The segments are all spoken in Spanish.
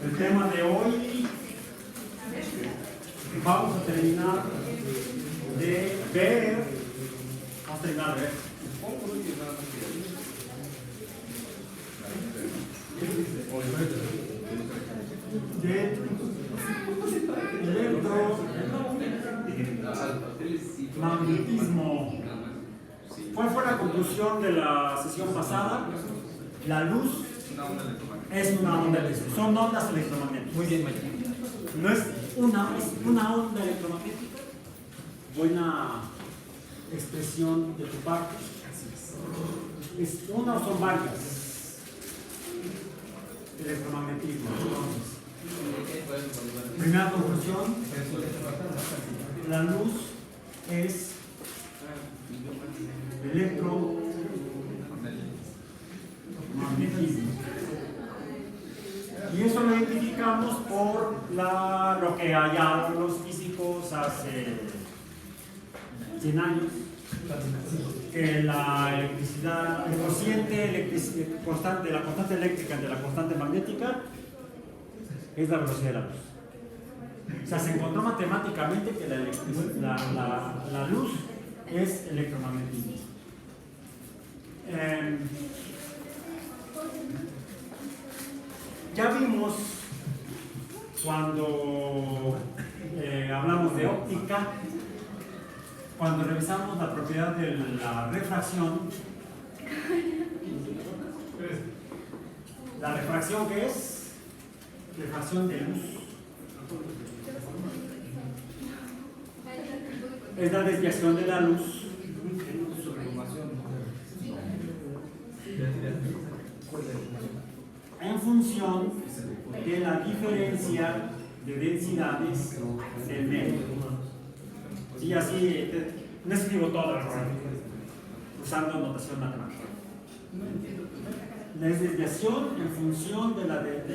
El tema de hoy, vamos a terminar de ver, de electromagnetismo. ¿Cuál fue la conclusión de la sesión pasada? La luz es una onda electromagnética. Son ondas electromagnéticas. Muy bien, Mike. No es una onda electromagnética. Buena expresión de tu parte. ¿Es una o son varias? Electromagnetismo. Entonces, primera conclusión: la luz es electromagnetismo. Y eso lo identificamos por lo que hallaron los físicos hace 100 años, que la electricidad, el cociente constante, la constante eléctrica entre la constante magnética es la velocidad de la luz. O sea, se encontró matemáticamente que la luz es electromagnetismo. Ya vimos cuando hablamos de óptica, cuando revisamos la propiedad de la refracción. ¿La refracción qué es? Refracción de luz. Es la desviación de la luz en función de la diferencia de densidades del medio. Y así, no escribo todo usando notación matemática. La desviación en función de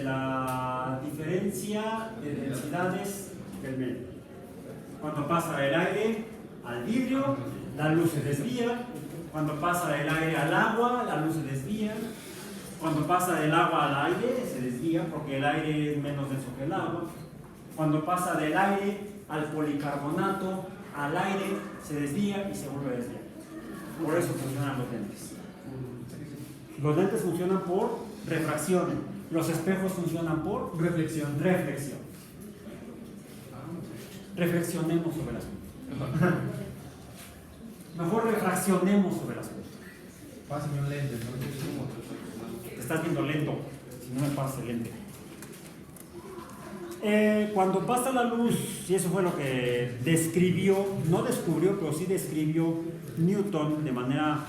la diferencia de densidades del medio. Cuando pasa el aire al vidrio, la luz se desvía. Cuando pasa el aire al agua, la luz se desvía. Cuando pasa del agua al aire, se desvía porque el aire es menos denso que el agua. Cuando pasa del aire al policarbonato, al aire, se desvía y se vuelve a desviar. Por eso funcionan los lentes. Los lentes funcionan por refracción. Los espejos funcionan por reflexión. Reflexionemos sobre el asunto. Mejor refraccionemos sobre el asunto. Pásame un lente. Te estás viendo lento, si no me pasas el lente. Cuando pasa la luz, y eso fue lo que no descubrió, pero sí describió Newton de manera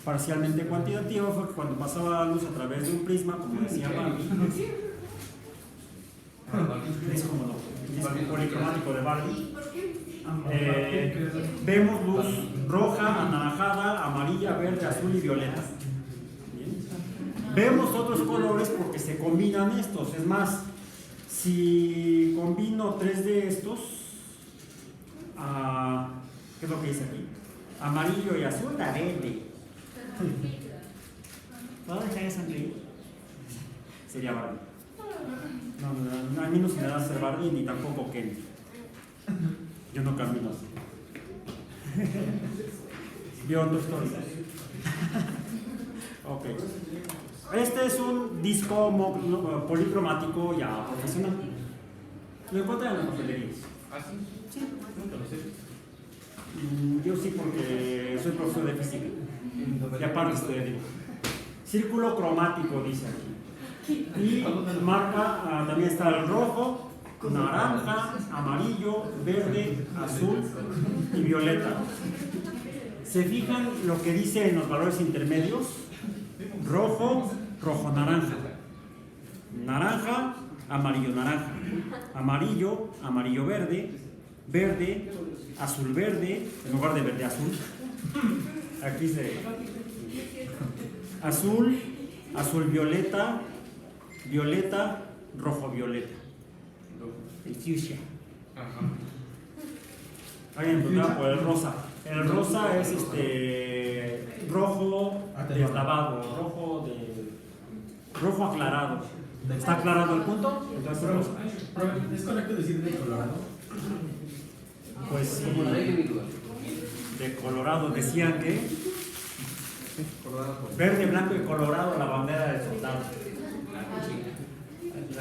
parcialmente cuantitativa, fue que cuando pasaba la luz a través de un prisma, como decía Barbie, es como el policromático de Barbie, vemos luz roja, anaranjada, amarilla, verde, azul y violeta. Vemos otros colores porque se combinan estos. Es más, si combino 3 de estos, ¿qué es lo que dice aquí? Amarillo y azul, da verde. ¿Puedo dejar de sonreír? Sería Barbie. No, a mí no se me da ser Barbie ni tampoco Ken. Yo no camino así. ¿Vio tu historia? Ok. Este es un disco policromático ya profesional. Lo encuentran en las papelerías. ¿Ah, sí? Sí. Nunca lo sé. Yo sí, porque soy profesor de física. Y aparte estoy de dibujo. Círculo cromático dice aquí. Y marca, también está el rojo, naranja, amarillo, verde, azul y violeta. ¿Se fijan lo que dice en los valores intermedios? Rojo, rojo, naranja. Naranja, amarillo, naranja. Amarillo, amarillo, verde. Verde, azul, verde. En lugar de verde, azul. Aquí se... Azul, azul, violeta. Violeta, rojo, violeta. El fuchsia. Ahí empezamos por el rosa. El rosa es rojo deslavado, rojo aclarado. ¿Está aclarado el punto? Entonces, Pero, ¿es correcto decir de Colorado? pues sí, de Colorado decían que verde, blanco y colorado la bandera del soldado.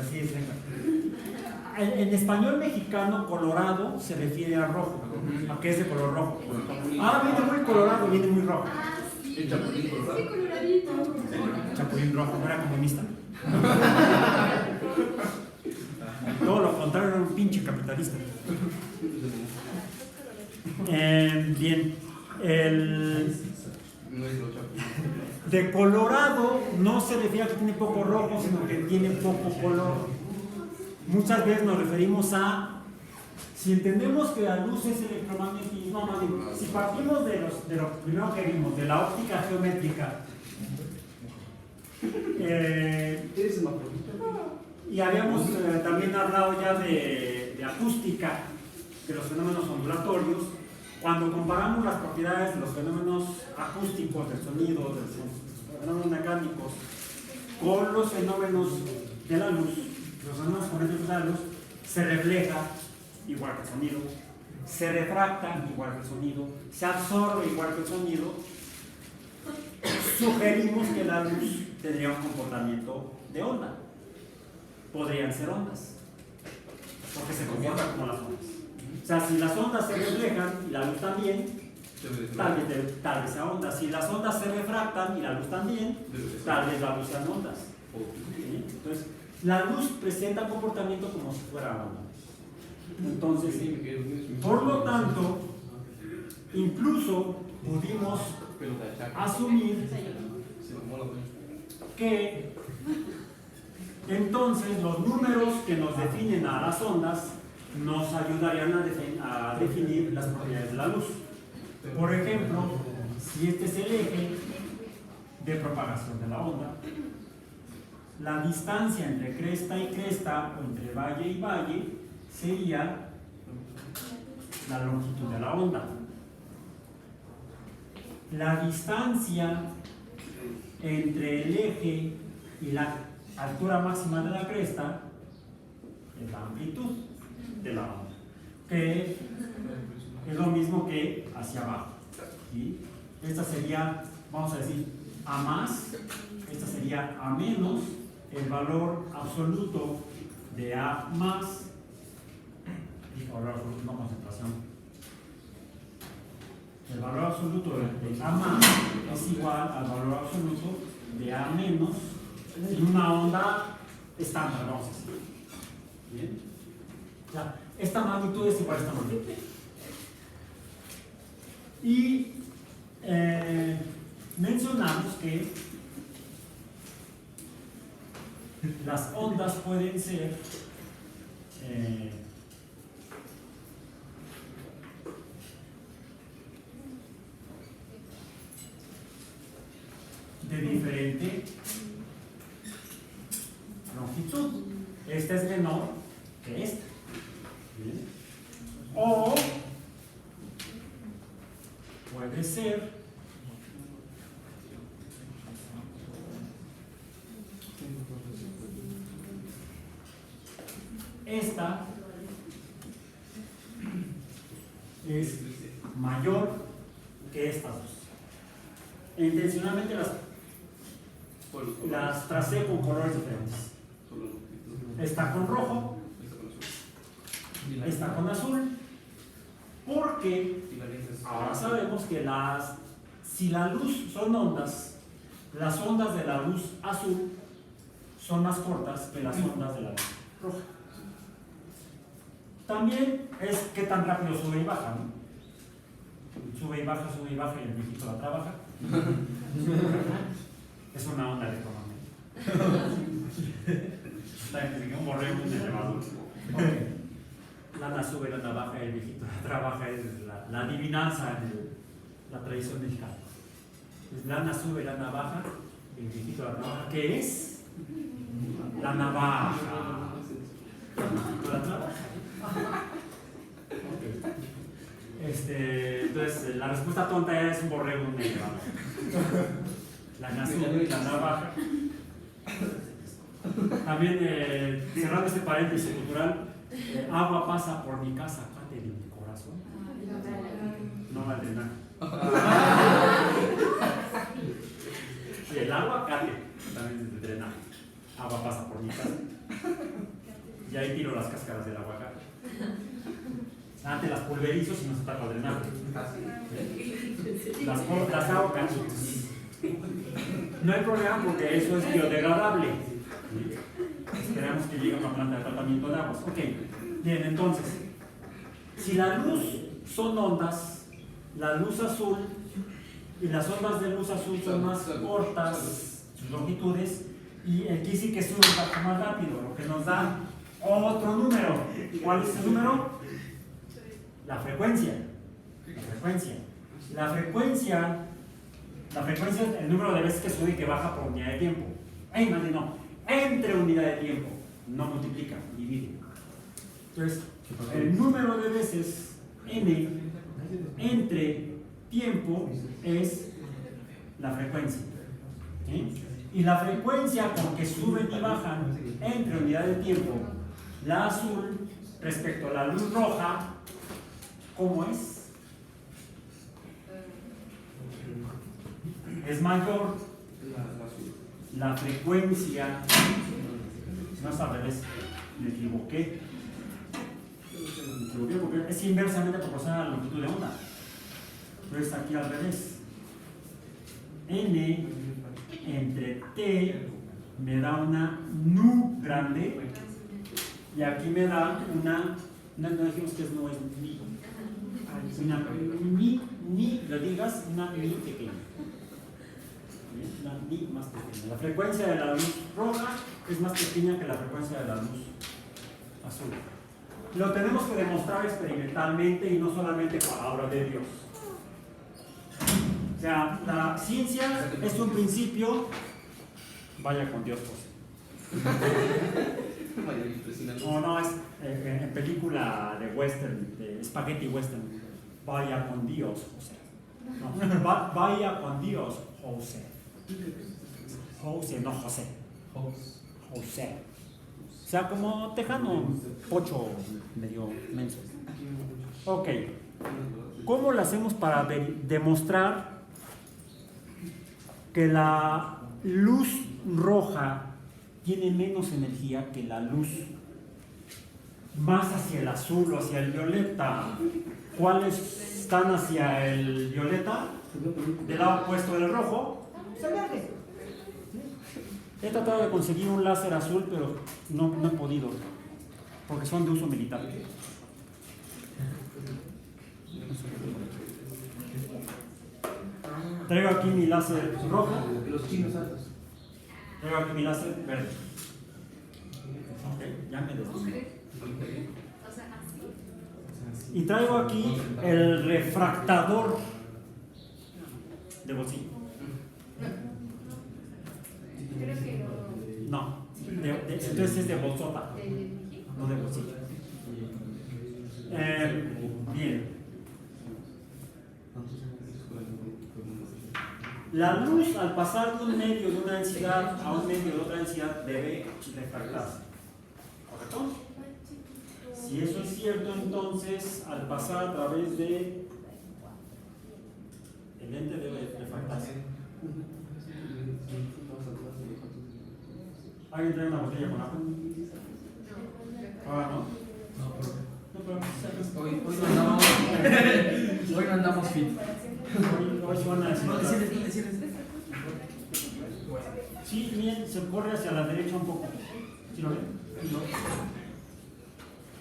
Así es, venga. En español mexicano, colorado se refiere a rojo, a que es de color rojo. Ah, viene muy colorado, viene muy rojo. El chapulín coloradito. Chapulín rojo, no era comunista. Todo lo contrario, era un pinche capitalista. Bien, de colorado no se refiere a que tiene poco rojo, sino que tiene poco color. Muchas veces nos referimos a, si entendemos que la luz es electromagnetismo, si partimos de lo primero que vimos, de la óptica geométrica, y habíamos también hablado ya de acústica, de los fenómenos ondulatorios. Cuando comparamos las propiedades de los fenómenos acústicos, del sonido, de los fenómenos mecánicos, con los fenómenos de la luz, los fenómenos geométricos de la luz, se refleja igual que el sonido, se refracta igual que el sonido, se absorbe igual que el sonido. Sugerimos que la luz tendría un comportamiento de onda. Podrían ser ondas, porque se comporta como las ondas. O sea, si las ondas se reflejan y la luz también, tal vez sea onda. Si las ondas se refractan y la luz también, tal vez la luz sean ondas. ¿Sí? Entonces, la luz presenta comportamiento como si fuera onda. Entonces, por lo tanto, incluso pudimos asumir que entonces los números que nos definen a las ondas nos ayudarían a definir las propiedades de la luz. Por ejemplo, si este es el eje de propagación de la onda, la distancia entre cresta y cresta, o entre valle y valle, sería la longitud de la onda. La distancia entre el eje y la altura máxima de la cresta es la amplitud de la onda, que es lo mismo que hacia abajo. ¿Sí? Esta sería, vamos a decir, A más, esta sería A menos, el valor absoluto de A más, el valor absoluto, no concentración. El valor absoluto de A más es igual al valor absoluto de A menos en una onda estándar, vamos a decir. ¿Bien? O sea, esta magnitud es igual a esta magnitud. Y mencionamos que las ondas pueden ser de diferente longitud. Esta es menor que esta. ¿Bien? O puede ser esta es mayor que estas dos. Intencionalmente las tracé con colores diferentes. Esta con rojo, esta con azul, porque ahora sabemos que si la luz son ondas, las ondas de la luz azul son más cortas que las ondas de la luz roja. También es qué tan rápido sube y baja, ¿no? Sube y baja y el viejito la trabaja. Es una onda electromagnética. Un borrego, un elevador. Okay. Lana sube, lana baja, el viejito la trabaja, es la adivinanza de la tradición mexicana. Es lana sube, lana baja, el viejito la trabaja. ¿Qué es? La navaja. La trabaja. Okay. Entonces, la respuesta tonta es un borrego, un elevador. La sube, la navaja. También, cerrando este paréntesis cultural, agua pasa por mi casa, cate de mi corazón. No va a drenar. Sí, el agua cate, también es de drenar. Agua pasa por mi casa. Y ahí tiro las cáscaras del aguacate. Antes las pulverizo si no se tapa drenar. Las hago cachitos. No hay problema porque eso es biodegradable. Esperamos que llegue a una planta de tratamiento de aguas. Ok, bien, entonces, si la luz son ondas, la luz azul y las ondas de luz azul son más cortas, sus longitudes, y aquí sí que sube un poco más rápido, lo que nos da otro número. ¿Cuál es el número? La frecuencia. La frecuencia es el número de veces que sube y que baja por unidad de tiempo. Entre unidad de tiempo. No multiplica, divide. Entonces, el número de veces n entre tiempo es la frecuencia. ¿Sí? Y la frecuencia con que suben y bajan entre unidad de tiempo, la azul respecto a la luz roja, ¿cómo es? Es mayor la frecuencia. No es al revés, me equivoqué porque es inversamente proporcional a la longitud de onda. Entonces aquí al revés. N entre T me da una nu grande y aquí me da una, no dijimos que es no, es ni. Una ni, lo digas, una ni pequeña. Una ni más pequeña. La frecuencia de la luz roja es más pequeña que la frecuencia de la luz azul. Lo tenemos que demostrar experimentalmente y no solamente palabra de Dios. O sea, la ciencia es un principio. Vaya con Dios, José. No, es en película de western, de spaghetti western. Vaya con Dios, José. No, vaya con Dios, José. José, no José. José. O sea, como tejano, pocho medio menso. Ok. ¿Cómo lo hacemos para demostrar que la luz roja tiene menos energía que la luz más hacia el azul o hacia el violeta? ¿Cuáles están hacia el violeta? Del lado opuesto del rojo. He tratado de conseguir un láser azul, pero no he podido, porque son de uso militar. Traigo aquí mi láser rojo. Los chinos altos. Traigo aquí mi láser verde. Ok, ya me desdoblo. Y traigo aquí el refractador de bolsillo. Creo que No, entonces es de bolsota, no de bolsillo. Bien. La luz al pasar de un medio de una densidad a un medio de otra densidad debe refractarse. ¿Correcto? Si eso es cierto, entonces al pasar a través de el lente debe refractarse. ¿Alguien trae una botella con agua? ¿No? Hoy no andamos fit. Hoy se van a decir. Decirles. Sí, bien, se corre hacia la derecha un poco. ¿Sí lo ven? No.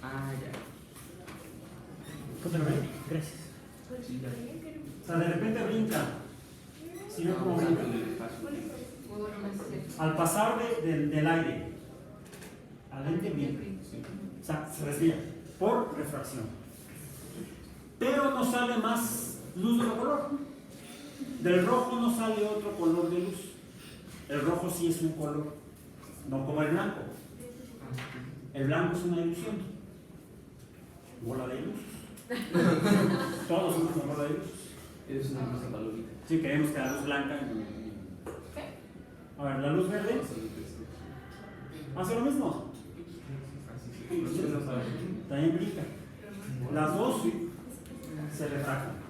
Ah, ya. ¿Cómo lo ven? Gracias. O sea, de repente brinca. ¿Sí ven cómo brinca? Al pasar del aire al lente brinca. O sea, se desvía por refracción. Pero no sale más luz de otro color. Del rojo no sale otro color de luz. El rojo sí es un color, no como el blanco. El blanco es una ilusión. Bola de luz. Todos somos una bola de luz. Es una cosa palomita. Sí, queremos que la luz blanca. A ver, la luz verde. hace lo mismo. También brinca. Las dos se refractan.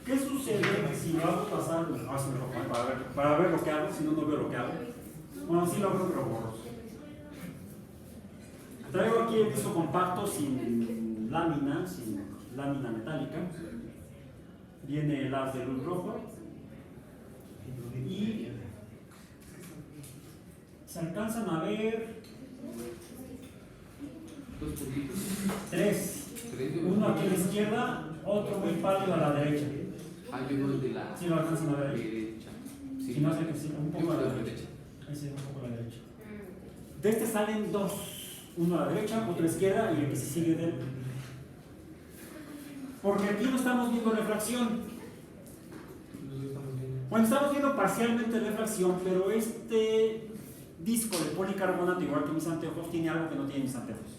¿Qué sucede si lo hago pasar? Para ver lo que hago, si no, no veo lo que hago. Bueno, sí lo veo, pero borroso. Traigo aquí el disco compacto sin lámina metálica. Viene el haz de luz rojo. Y se alcanzan a ver Dos puntitos. tres. Tres. Uno aquí a la izquierda, otro muy pálido a la derecha. Ah, yo veo el de la Sí lo alcanzan a ver. derecha. Si no hace que sí, un poco a la derecha. derecha. Ahí sí, un poco a la derecha. De este salen dos. Uno a la derecha, otro a la izquierda y el que se sigue de él. Porque aquí no estamos viendo refracción. Bueno, estamos viendo parcialmente refracción, pero este disco de policarbonato, igual que mis anteojos, tiene algo que no tienen mis anteojos.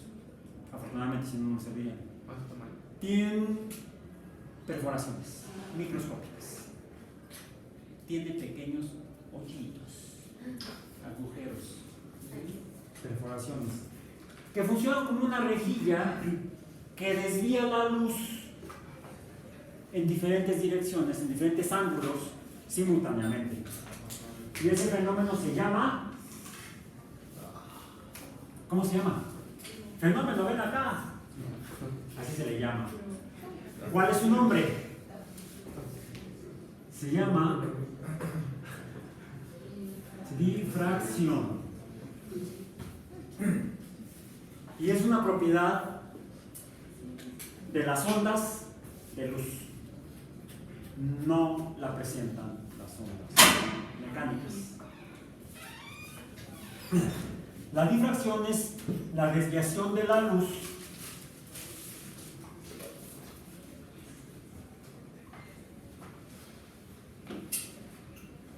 Afortunadamente, si no, no servirían. Tienen perforaciones microscópicas. Tiene pequeños hoyitos, agujeros, perforaciones, que funcionan como una rejilla que desvía la luz en diferentes direcciones, en diferentes ángulos, simultáneamente. Y ese fenómeno se llama, ¿cómo se llama? Fenómeno, ven acá. Así se le llama. ¿Cuál es su nombre? Se llama difracción. Y es una propiedad de las ondas de luz. No la presentan las ondas mecánicas. La difracción es la desviación de la luz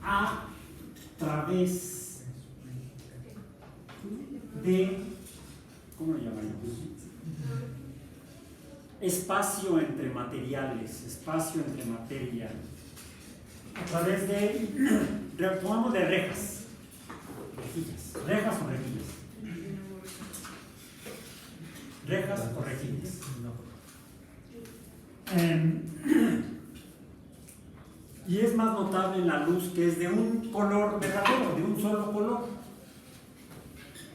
a través de, ¿cómo lo llamaríamos? Espacio entre materiales, espacio entre materia, a través de, pongamos de rejas o rejillas. Rejas o rejillas. Y es más notable en la luz que es de un color verdadero, de un solo color,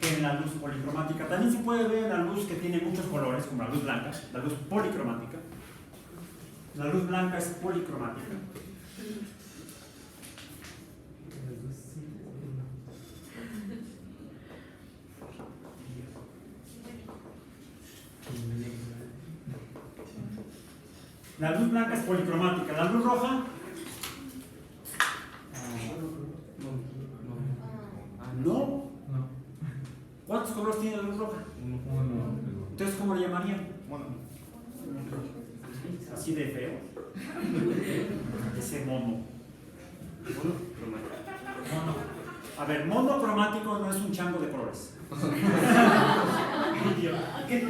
que en la luz policromática. También se puede ver en la luz que tiene muchos colores, como la luz blanca, la luz policromática. La luz blanca es policromática. La luz blanca es policromática. La luz roja, no. ¿Cuántos colores tiene la luz roja? Entonces, ¿cómo le llamarían? Así de feo. Ese mono. Mono. A ver, monocromático no es un chango de colores. ¿Qué?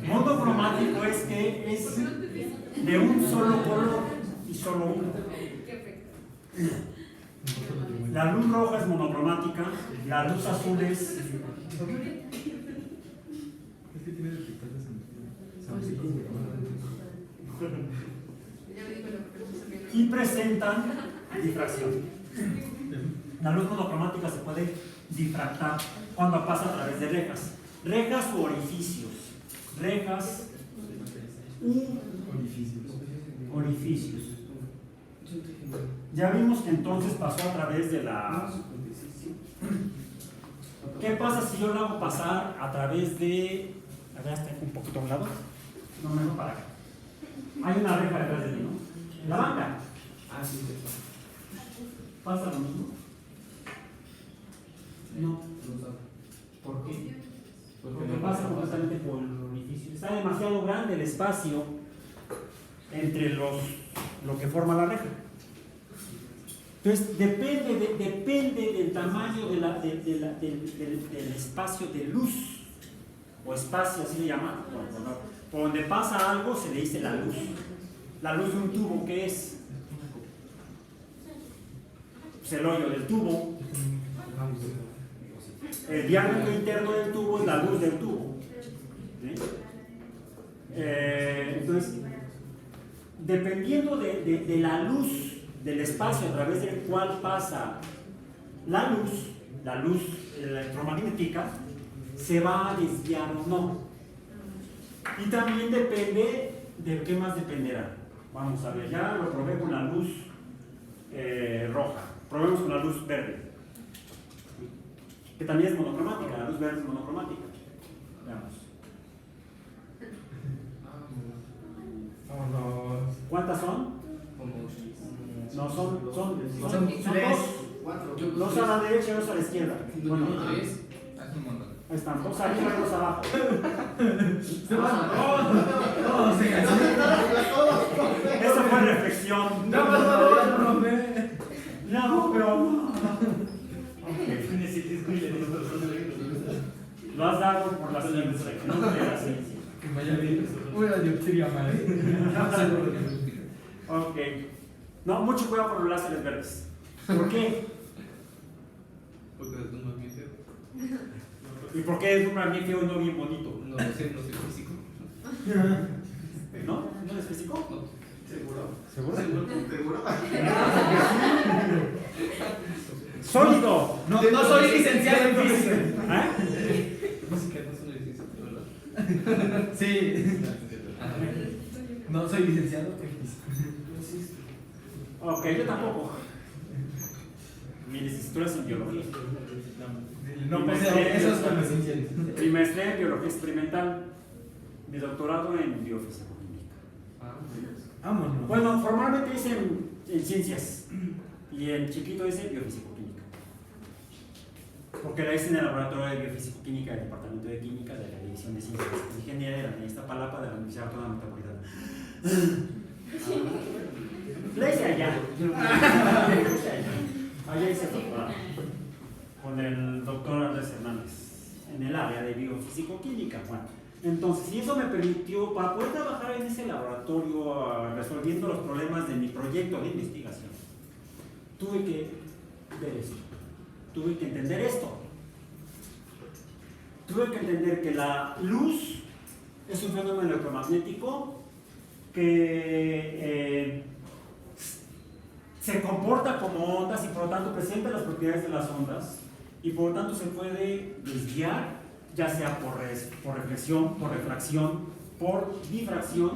Monocromático es que es de un solo color y solo uno. La luz roja es monocromática, la luz azul es y presentan difracción. La luz monocromática se puede difractar cuando pasa a través de rejas u orificios. Rejas u orificios. Ya vimos que entonces pasó a través de la... ¿Qué pasa si yo lo hago pasar a través de... A ver, hasta un poquito a un lado. No, menos para acá. Hay una reja detrás de mí, ¿no? La banca. Ah, sí, sí. ¿Pasa lo mismo? No. ¿Por qué? Porque pasa completamente por el orificio. Está demasiado grande el espacio entre lo que forma la reja. Entonces, depende del tamaño del espacio de luz, o espacio, así le llaman. Por donde pasa algo se le dice la luz. La luz de un tubo, ¿qué es? pues, el hoyo del tubo. El diámetro interno del tubo es la luz del tubo. ¿Sí? Entonces, dependiendo de la luz del espacio a través del cual pasa la luz electromagnética, se va a desviar o no. Y también depende de qué más dependerá. Vamos a ver, ya lo probé con la luz roja, probemos con la luz verde, que también es monocromática, la luz verde es monocromática. Veamos. Vámonos. ¿Cuántas son? No, son tres. dos. Dos a la derecha y dos a la izquierda. Bueno, ahí están, dos arriba y dos abajo. Esa fue reflexión. No, pero. Lo has dado por la ciencia, no por la ciencia. Una dioptría más. Ok. No, mucho cuidado con los láseres verdes. ¿Por qué? Porque es un mamífero. ¿Y por qué es un mamífero y no bien bonito? No sé físico. ¿No? ¿No eres físico? No. ¿Seguro? ¿Seguro? ¡Sólido! No soy licenciado en física. ¿Eh? Física no es una ciencia, ¿verdad? Sí. No soy licenciado en física. Ok, yo tampoco. Mi licenciatura es en biología. No posee esas conocimientos. Mi maestría en biología experimental. Mi doctorado en biofísica. Vámonos. Bueno, formalmente hice en ciencias y en chiquito hice biofísico-química. Porque la hice en el laboratorio de biofísico-química del Departamento de Química de la División de Ciencias de Ingeniería de la Iztapalapa de la Universidad Autónoma Metropolitana. La hice allá. Allá hice doctorado con el doctor Andrés Hernández en el área de biofísico-química. Bueno, entonces, y eso me permitió, para poder trabajar en ese laboratorio resolviendo los problemas de mi proyecto de investigación, tuve que ver esto, tuve que entender esto. Tuve que entender que la luz es un fenómeno electromagnético que se comporta como ondas y por lo tanto presenta las propiedades de las ondas y por lo tanto se puede desviar, ya sea por reflexión, por refracción, por difracción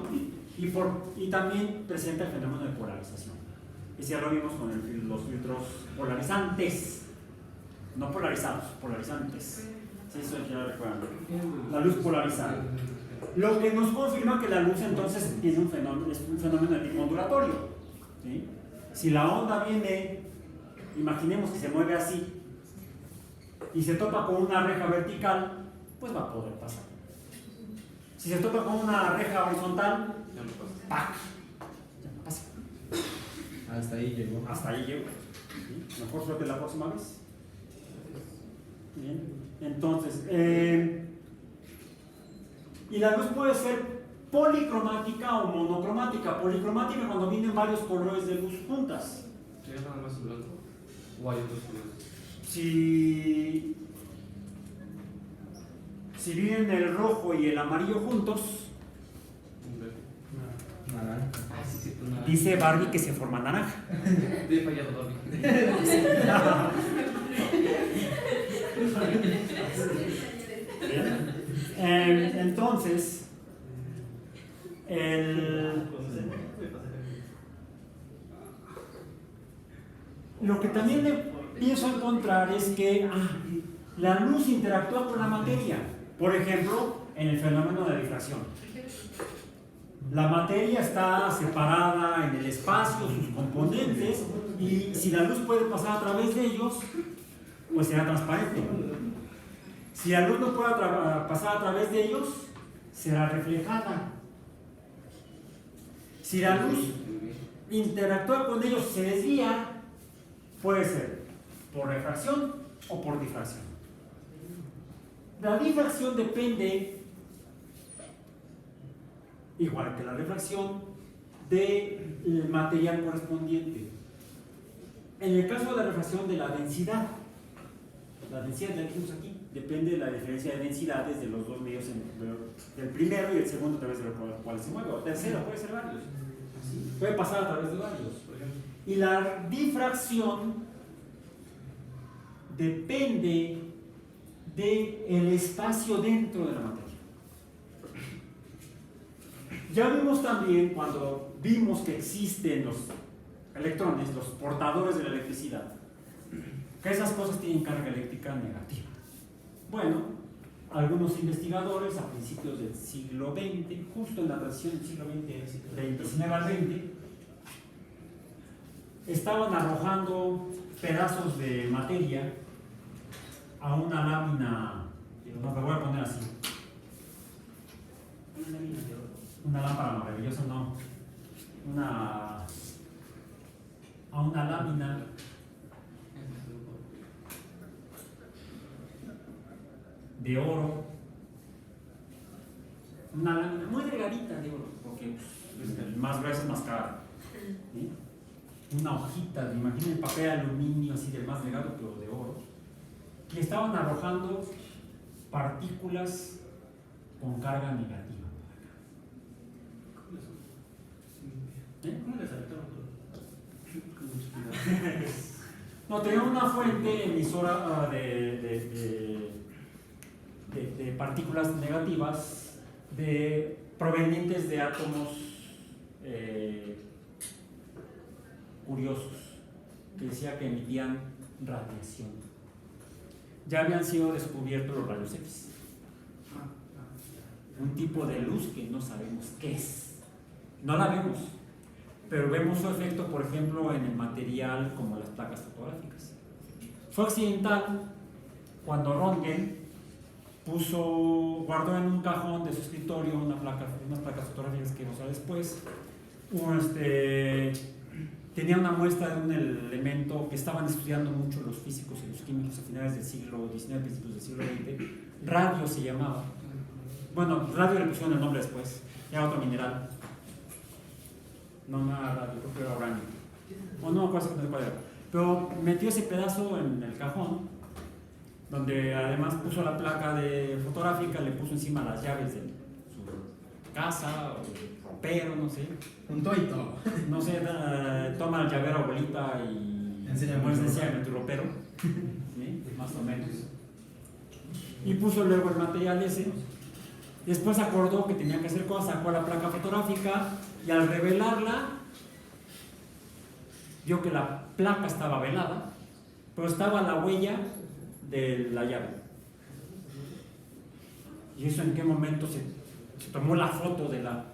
y también presenta el fenómeno de polarización. Y ya lo vimos con los filtros polarizantes, no polarizados, polarizantes. Sí, eso ya recuerdan. La luz polarizada. Lo que nos confirma que la luz entonces tiene es un fenómeno de tipo ondulatorio. ¿Sí? Si la onda viene, imaginemos que se mueve así y se topa con una reja vertical, pues va a poder pasar. Si se topa con una reja horizontal, Ya no pasa. ¡pac! Ya no pasa. Hasta ahí llegó. Hasta ahí llego. ¿Sí? Mejor suerte la próxima vez. Bien. Entonces, y la luz puede ser policromática o monocromática. Policromática cuando vienen varios colores de luz juntas. ¿Sería nada más blanco? ¿O hay otros colores? Si vienen el rojo y el amarillo juntos, Un verde. Naranja. Ah, sí, sí, pues nada. dice Barbie que se forma naranja. Te he fallado, Barbie. Entonces, lo que también pienso encontrar es que la luz interactúa con la materia. Por ejemplo, en el fenómeno de difracción. La materia está separada en el espacio, sus componentes, y si la luz puede pasar a través de ellos, pues será transparente. Si la luz no puede pasar a través de ellos, será reflejada. Si la luz interactúa con ellos y se desvía, puede ser por refracción o por difracción. La difracción depende, igual que la refracción, del material correspondiente. En el caso de la refracción de la densidad que dijimos aquí, depende de la diferencia de densidades de los dos medios, del primero y el segundo a través de los cuales se mueve, o tercero, puede ser varios. Puede pasar a través de varios, por ejemplo. Y la difracción depende del espacio dentro de la materia. Ya vimos también, cuando vimos que existen los electrones, los portadores de la electricidad, que esas cosas tienen carga eléctrica negativa. Bueno, algunos investigadores a principios del siglo XX, justo en la transición del siglo XX, del 19 al 20, estaban arrojando pedazos de materia a una lámina, no me voy a poner así, una lámpara maravillosa, no, a una lámina de oro, una lámina muy delgadita de oro, porque el más grueso es más caro, ¿sí? Una hojita, imaginen papel aluminio así del más delgado, pero de oro, que estaban arrojando partículas con carga negativa. ¿Cómo les aventaron todo? No, tenía una fuente emisora de partículas negativas provenientes de átomos curiosos, que decía que emitían radiación. Ya habían sido descubiertos los rayos X, un tipo de luz que no sabemos qué es, no la vemos, pero vemos su efecto, por ejemplo, en el material como las placas fotográficas. Fue accidental cuando Röntgen guardó en un cajón de su escritorio unas placas fotográficas que usa después. Tenía una muestra de un elemento que estaban estudiando mucho los físicos y los químicos a finales del siglo XIX, principios del siglo XX. Radio se llamaba. Bueno, radio le pusieron el nombre después, era otro mineral. No era radio, creo que era uranio. O no me acuerdo cuál era. Pero metió ese pedazo en el cajón, donde además puso la placa fotográfica, le puso encima las llaves de su casa, o ropero, no sé. Un toito. No sé, toma el llavero, abuelita, y enséñame tu ropero. ¿Sí? Más o menos. Y puso luego el material ese. Después acordó que tenía que hacer cosas, sacó la placa fotográfica y al revelarla, vio que la placa estaba velada, pero estaba la huella de la llave. ¿Y eso en qué momento se tomó la foto de la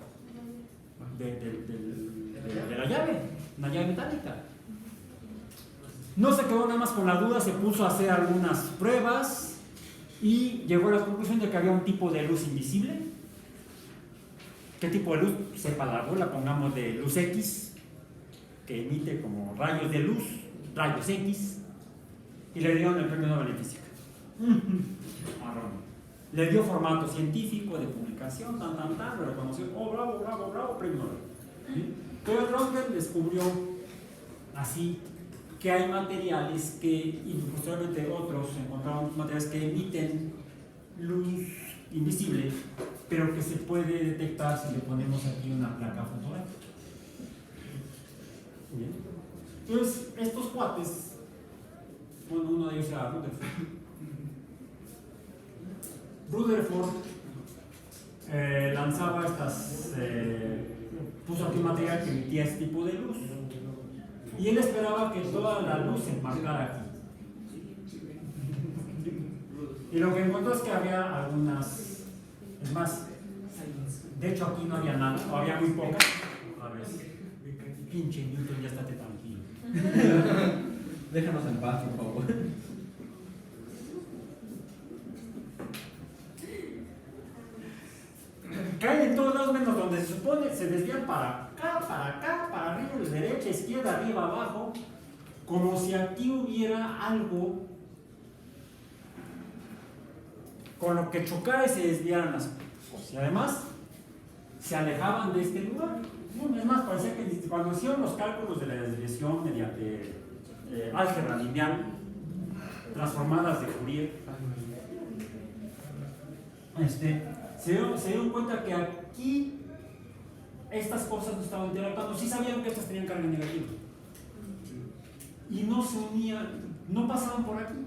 llave? Una llave metálica. No se quedó nada más con la duda, se puso a hacer algunas pruebas y llegó a la conclusión de que había un tipo de luz invisible. ¿Qué tipo de luz? Sepa la bola, pongamos de luz X, que emite como rayos de luz, rayos X, y le dieron el premio Nobel de Física. Le dio formato científico de publicación, lo reconoció, bravo, premio Nobel. ¿Sí? Pero Röntgen descubrió así que hay materiales y posteriormente otros encontraron materiales que emiten luz invisible, pero que se puede detectar si le ponemos aquí una placa fotográfica. Bien. Entonces, estos cuates, bueno, uno de ellos era Rutherford lanzaba puso aquí un material que emitía este tipo de luz, y él esperaba que toda la luz se enmarcara aquí. Y lo que encontró es que había algunas, es más, de hecho aquí no había nada, o había muy poca. A ver, pinche Newton, ya estate tranquilo. Déjanos en paz, por favor. Caen en todos lados menos donde se supone, se desvían para acá, para arriba, derecha, izquierda, arriba, abajo, como si aquí hubiera algo con lo que chocara y se desviaran las cosas. Y además, se alejaban de este lugar. Es más, parecía que cuando hicieron los cálculos de la desviación mediante álgebra lineal, transformadas de Fourier, se dieron cuenta que aquí estas cosas no estaban interactuando. Sí sabían que estas tenían carga negativa y no se unían, no pasaban por aquí,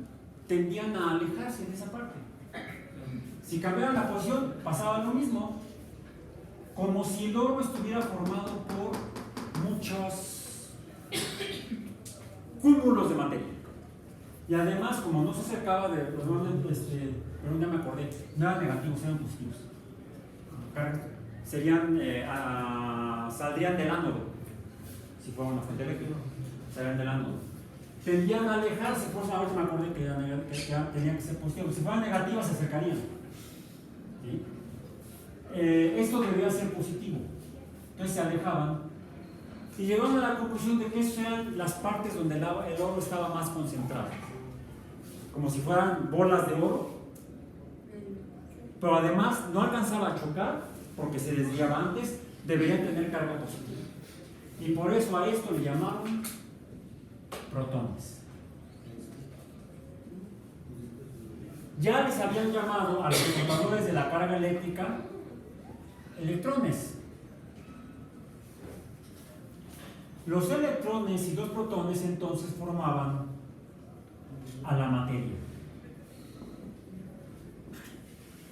tendían a alejarse de esa parte. Si cambiaran la posición, pasaba lo mismo, como si el oro estuviera formado por muchos cúmulos de materia. Y además, como no se acercaba de, perdón, ya me acordé, no eran negativos, eran positivos. Serían, saldrían del ánodo, si fuera una fuente eléctrica, saldrían del ánodo. Tendían a alejarse, por eso ahora me acordé que tenían que ser positivos. Si fueran negativas, se acercarían. ¿Sí? Esto debería ser positivo. Entonces se alejaban y llegaron a la conclusión de que esas eran las partes donde el oro estaba más concentrado, como si fueran bolas de oro, pero además no alcanzaba a chocar porque se desviaba antes, deberían tener carga positiva. Y por eso a esto le llamaron protones. Ya les habían llamado a los portadores de la carga eléctrica electrones. Los electrones y los protones entonces formaban a la materia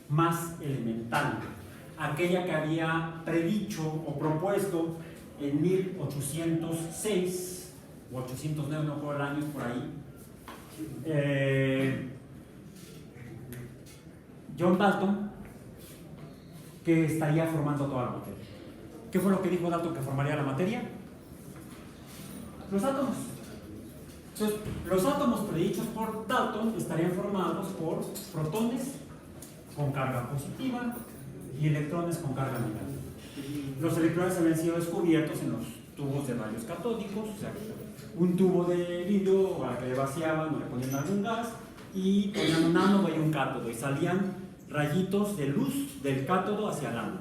más elemental, aquella que había predicho o propuesto en 1806 o 809, no recuerdo años por ahí, John Dalton, que estaría formando toda la materia. ¿Qué fue lo que dijo Dalton que formaría la materia? Los átomos. Entonces, los átomos predichos por Dalton estarían formados por protones con carga positiva y electrones con carga negativa. Los electrones habían sido descubiertos en los tubos de rayos catódicos, o sea, un tubo de vidrio al que le vaciaban o le ponían algún gas y ponían un ánodo y un cátodo y salían rayitos de luz del cátodo hacia el ánodo.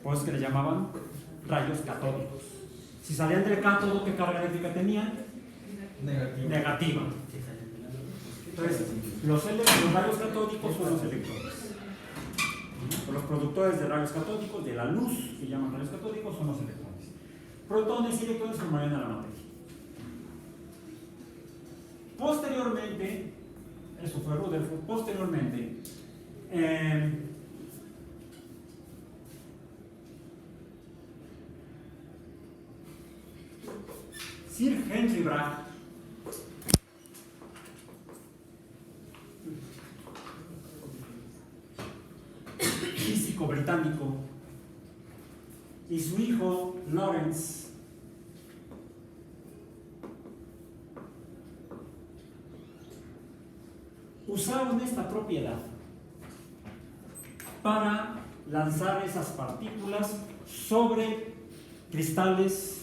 Por eso es que le llamaban rayos catódicos. Si salían del cátodo, ¿qué carga eléctrica tenían? Negativa. Entonces, los rayos catódicos son los electrones. Los productores de rayos catódicos, de la luz que llaman rayos catódicos, son los electrones. Protones y electrones formarían a la materia. Posteriormente, eso fue Rutherford, posteriormente, Sir Henry Bragg físico británico y su hijo Lawrence usaron esta propiedad para lanzar esas partículas sobre cristales,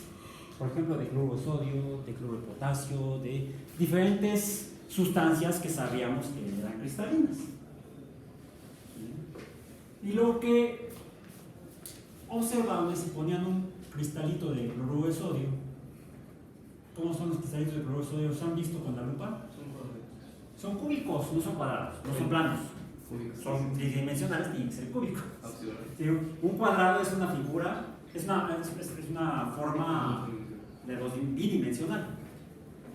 por ejemplo, de cloruro de sodio, de cloruro de potasio, de diferentes sustancias que sabíamos que eran cristalinas. Y lo que observaban es si ponían un cristalito de cloruro de sodio. ¿Cómo son los cristalitos de cloruro de sodio? ¿Los han visto con la lupa? Son cúbicos, no son cuadrados, no son planos. Son tridimensionales, tienen que ser cúbicos. Sí, un cuadrado es una figura, es una forma bidimensional.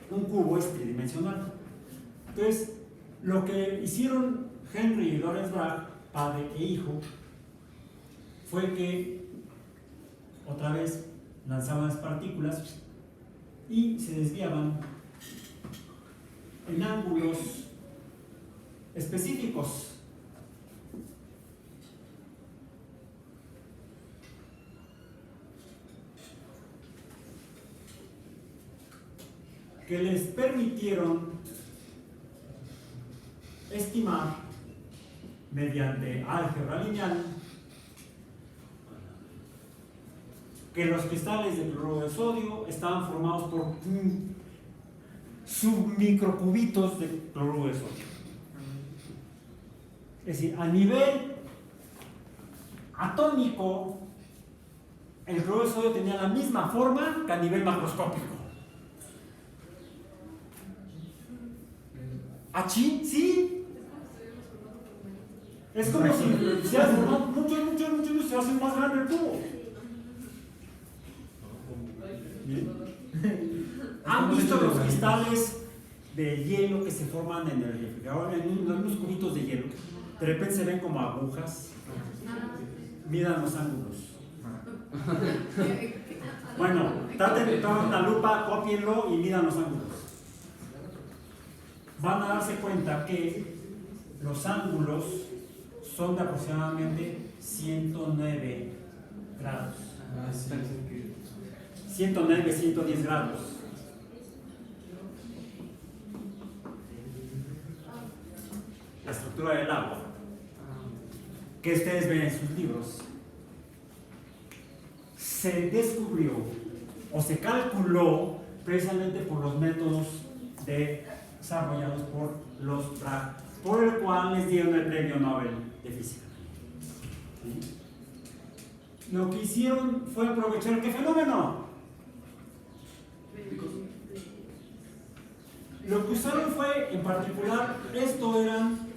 Un cubo es tridimensional. Entonces, lo que hicieron Henry y Lawrence Bragg, padre e hijo, fue que otra vez lanzaban las partículas y se desviaban en ángulos específicos. Que les permitieron estimar mediante álgebra lineal que los cristales de cloruro de sodio estaban formados por submicrocubitos de cloruro de sodio. Es decir, a nivel atómico, el cloruro de sodio tenía la misma forma que a nivel macroscópico. ¿Achí? Sí. Es como si se hace mucho, se hace más grande el cubo. Bien. ¿Han visto los cristales de hielo que se forman en el refrigerador, en unos cubitos de hielo? De repente se ven como agujas. Midan los ángulos. Bueno, traten de tomar una lupa, cópienlo y midan los ángulos. Van a darse cuenta que los ángulos son de aproximadamente 109 grados. 109, 110 grados. La estructura del agua, que ustedes ven en sus libros, se descubrió o se calculó precisamente por los métodos desarrollados por los Bragg, por el cual les dieron el premio Nobel de Física. ¿Sí? Lo que hicieron fue aprovechar ¿qué fenómeno? Lo que usaron fue, en particular, esto eran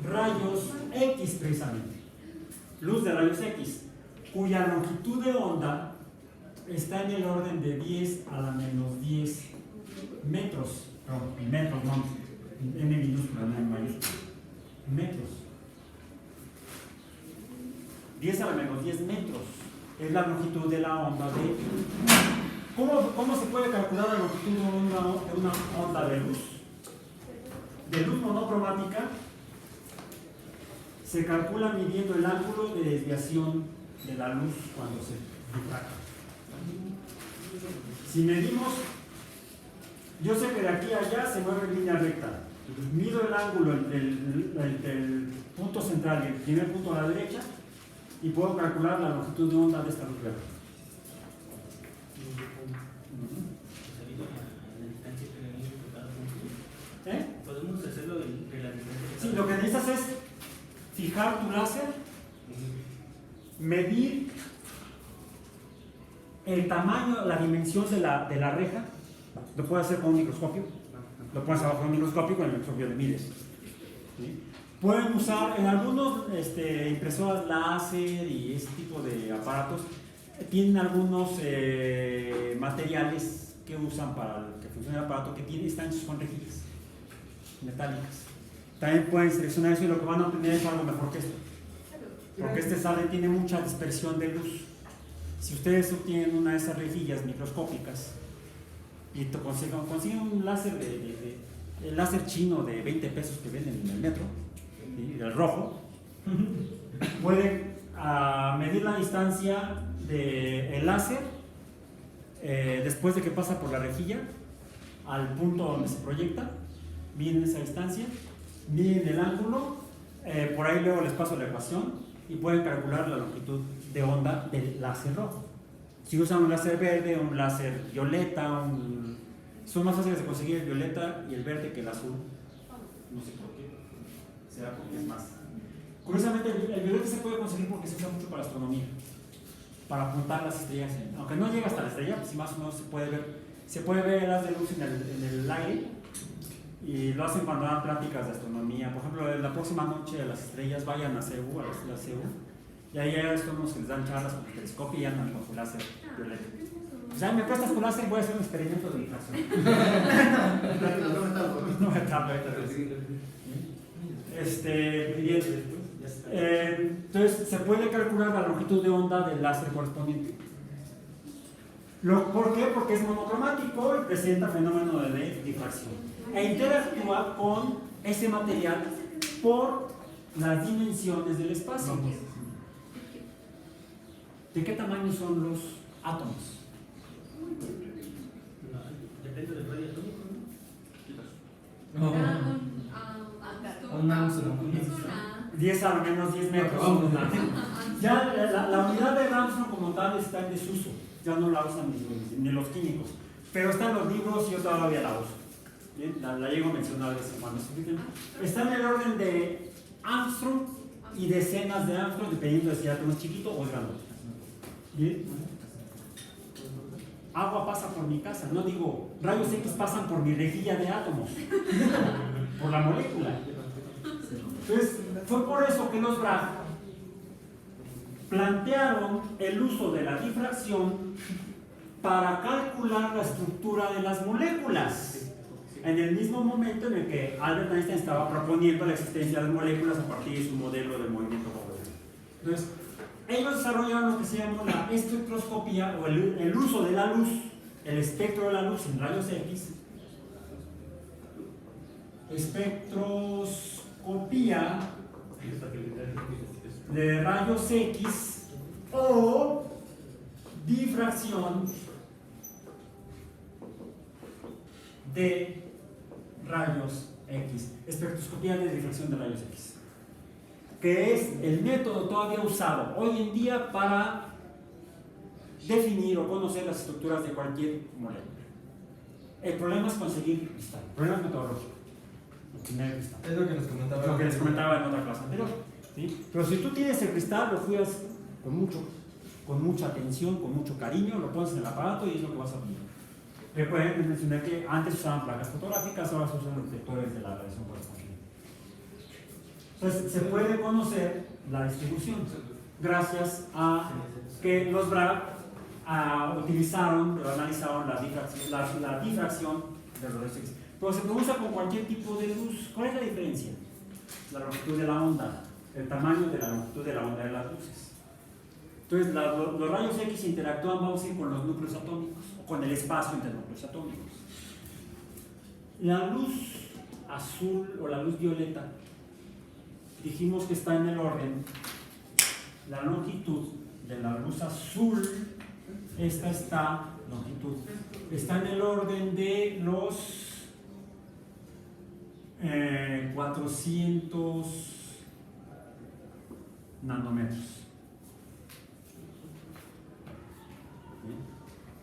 rayos X precisamente, luz de rayos X, cuya longitud de onda está en el orden de 10 a la menos 10 metros, metros, no, M minúscula, no en mayúscula, metros. 10 a la menos 10 metros es la longitud de la onda de... ¿Cómo se puede calcular la longitud de una onda de luz? De luz monocromática se calcula midiendo el ángulo de desviación de la luz cuando se difracta. Si medimos, yo sé que de aquí a allá se mueve en línea recta. Mido el ángulo entre el punto central y el primer punto a la derecha y puedo calcular la longitud de onda de esta luz verde. ¿Eh? Podemos hacerlo de la distancia. Sí, lo que necesitas es fijar tu láser, medir el tamaño, la dimensión de la reja. Lo puedes hacer con un microscopio, lo puedes hacer con un microscopio con el microscopio de mides. ¿Sí? Pueden usar en algunos impresoras láser y ese tipo de aparatos, tienen algunos materiales que usan para que funcione el aparato que están hechos con rejillas metálicas. También pueden seleccionar eso y lo que van a obtener es algo mejor que esto, porque este sale tiene mucha dispersión de luz. Si ustedes obtienen una de esas rejillas microscópicas y consiguen un láser el láser chino de 20 pesos que venden en el metro, ¿sí? El rojo, pueden medir la distancia del láser después de que pasa por la rejilla al punto donde se proyecta, miden esa distancia, miden el ángulo, por ahí luego les paso la ecuación y pueden calcular la longitud de onda del láser rojo. Si usan un láser verde, un láser violeta, son más fáciles de conseguir el violeta y el verde que el azul. No sé por qué, será porque es más. Curiosamente, el violeta se puede conseguir porque se usa mucho para astronomía, para apuntar las estrellas. Aunque no llega hasta la estrella, pues más o menos se puede ver el haz de luz en el aire. Y lo hacen cuando dan pláticas de astronomía. Por ejemplo, la próxima noche de las estrellas vayan a CEU, a la ciudad de CEU, y ahí hay astrónomos que les dan charlas con el telescopio y andan con su láser violeta. O sea, me prestas tu láser, voy a hacer un experimento de difracción. No me tardo ahorita. Entonces, se puede calcular la longitud de onda del láser correspondiente. ¿Por qué? Porque es monocromático y presenta fenómeno de difracción. E interactúa con ese material por las dimensiones del espacio. ¿De qué tamaño son los átomos? Depende del radio atómico, Un Armstrong. 10 a lo menos 10 metros. Ya la unidad de Armstrong como tal está en desuso. Ya no la usan ni los químicos. Pero está en los libros y yo todavía la uso. ¿Bien? La llego a mencionar de vez en cuando. Está en el orden de Armstrong y decenas de Armstrong, dependiendo de si el átomo es chiquito o es grande. ¿Bien? Agua pasa por mi casa, no digo rayos X pasan por mi rejilla de átomos. por la molécula. Entonces, fue por eso que los Bragg plantearon el uso de la difracción para calcular la estructura de las moléculas, en el mismo momento en el que Albert Einstein estaba proponiendo la existencia de moléculas a partir de su modelo de movimiento cuántico. Entonces, ellos desarrollaron lo que se llama la espectroscopía, o el uso de la luz, el espectro de la luz en rayos X. Espectroscopía de rayos X o difracción de rayos X. Espectroscopía de difracción de rayos X, que es el método todavía usado hoy en día para definir o conocer las estructuras de cualquier molécula. El problema es conseguir cristal, el problema es metodológico. Es lo que nos comentaba. Lo que les comentaba en otra clase anterior. ¿Sí? Pero si tú tienes el cristal, lo cuidas con mucha atención, con mucho cariño, lo pones en el aparato y es lo que vas a obtener. Recuerden mencionar que antes usaban placas fotográficas, ahora se usan detectores de la radiación por expansión. Entonces, se puede conocer la distribución gracias a que los Bragg utilizaron o analizaron la difracción de los rayos X. Pero se produce con cualquier tipo de luz. ¿Cuál es la diferencia? La longitud de la onda, el tamaño de la longitud de la onda de las luces. Entonces, los rayos X interactúan, vamos a ir con los núcleos atómicos, o con el espacio entre núcleos atómicos. La luz azul o la luz violeta, dijimos que está en el orden, la longitud de la luz azul, esta longitud, está en el orden de los 400 nanómetros.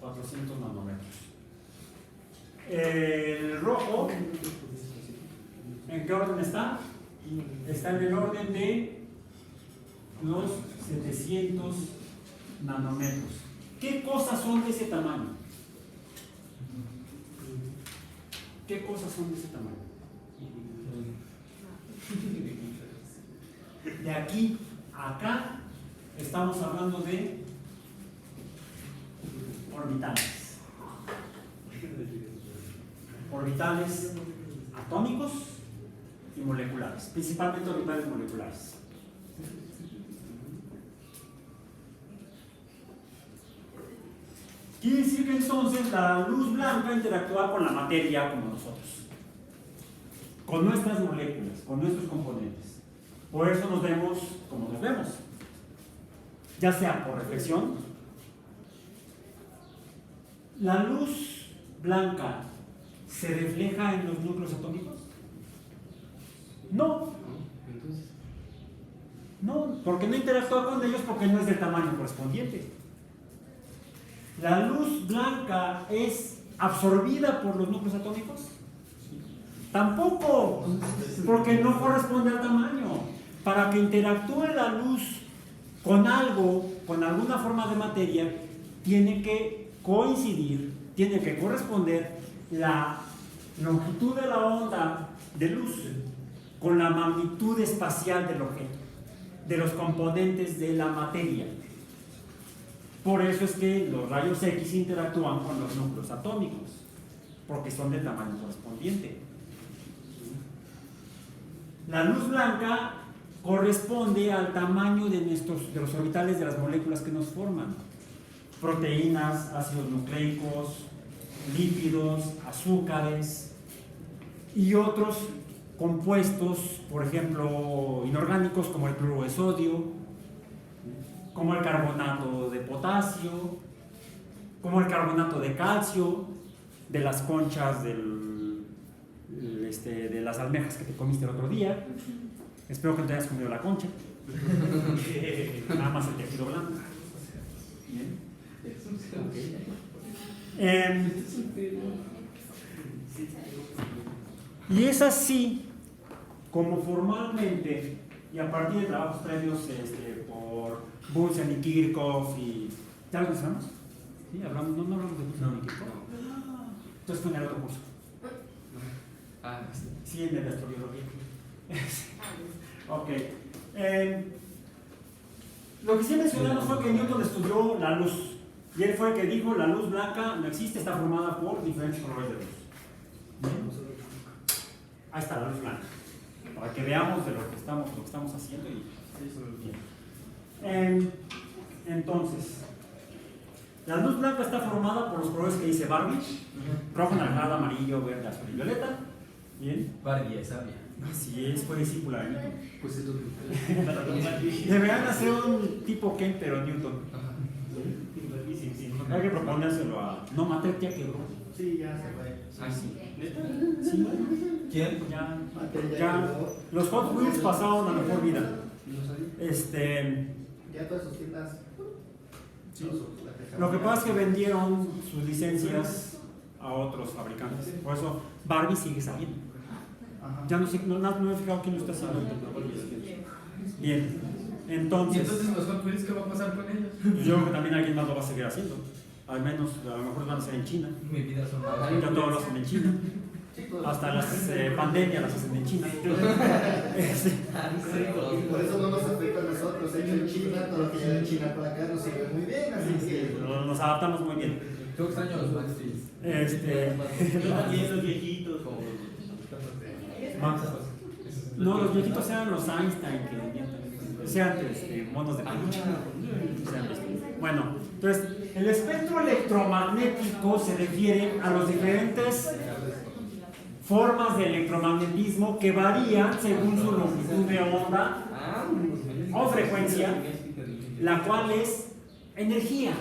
400 nanómetros. El rojo, ¿en qué orden está? Está en el orden de los 700 nanómetros. ¿Qué cosas son de ese tamaño? ¿Qué cosas son de ese tamaño? De aquí a acá estamos hablando de orbitales. Orbitales atómicos y moleculares, principalmente orbitales moleculares. Quiere decir que entonces la luz blanca interactúa con la materia como nosotros, con nuestras moléculas, con nuestros componentes. Por eso nos vemos como nos vemos, ya sea por reflexión. ¿La luz blanca se refleja en los núcleos atómicos? No. No, porque no interactúa con ellos, porque no es del tamaño correspondiente. ¿La luz blanca es absorbida por los núcleos atómicos? Tampoco, porque no corresponde al tamaño. Para que interactúe la luz con algo, con alguna forma de materia, tiene que coincidir, tiene que corresponder la longitud de la onda de luz con la magnitud espacial del objeto, de los componentes de la materia. Por eso es que los rayos X interactúan con los núcleos atómicos, porque son del tamaño correspondiente. La luz blanca corresponde al tamaño de los orbitales de las moléculas que nos forman: proteínas, ácidos nucleicos, lípidos, azúcares y otros compuestos, por ejemplo, inorgánicos, como el cloruro de sodio, como el carbonato de potasio, como el carbonato de calcio, de las conchas de las almejas que te comiste el otro día. Espero que no te hayas comido la concha, nada más el tejido blanco. Bien. Y es así como formalmente, y a partir de trabajos previos por Bunsen y Kirchhoff, y ¿ya lo mencionamos? ¿Sí? ¿No hablamos de Bunsen y Kirchhoff? Entonces fue en el otro curso. Ah, sí. Sí, en la astrobiología. Ok. Lo que sí mencionamos fue que Newton estudió la luz. Y él fue el que dijo, la luz blanca no existe, está formada por diferentes colores de luz. ¿Bien? Ahí está la luz blanca. Para que veamos de lo que estamos haciendo. Bien. Entonces, la luz blanca está formada por los colores que dice Barbie. Rojo, naranjado, amarillo, verde, azul y violeta. Bien. Barbie es sabia. Así es, fue discípula de Newton. Pues es lo que. Deberían hacer un tipo Ken, pero Newton. Hay que proponérselo a. No, Mateo ya quebró. Sí, ya se fue. Ah, sí. Sí, ¿Quién? ya. Los Hot Wheels pasaron a mejor vida. Ya todas sus tiendas. Sí. Lo que pasa es que vendieron sus licencias a otros fabricantes. Por eso Barbie sigue saliendo. Ya no sé, no me he fijado quién lo está haciendo. Bien. ¿Y Entonces entonces los Hot Wheels qué va a pasar con ellos? yo creo que también alguien más lo va a seguir haciendo. Al menos, a lo mejor van a ser en China. Mi vida son Ya todos lo hacen en China. Hasta las pandemias las hacen en China. Por eso no nos afecta a nosotros. Hecho en China, todo lo que llega de China para acá nos sirve muy bien. Así que. Nos adaptamos muy bien. Yo extraño los Max Steel. Los viejitos. No, los viejitos eran los Einstein que sean monos de peluche. Bueno, entonces el espectro electromagnético se refiere a las diferentes formas de electromagnetismo que varían según su longitud de onda o frecuencia, la cual es energía.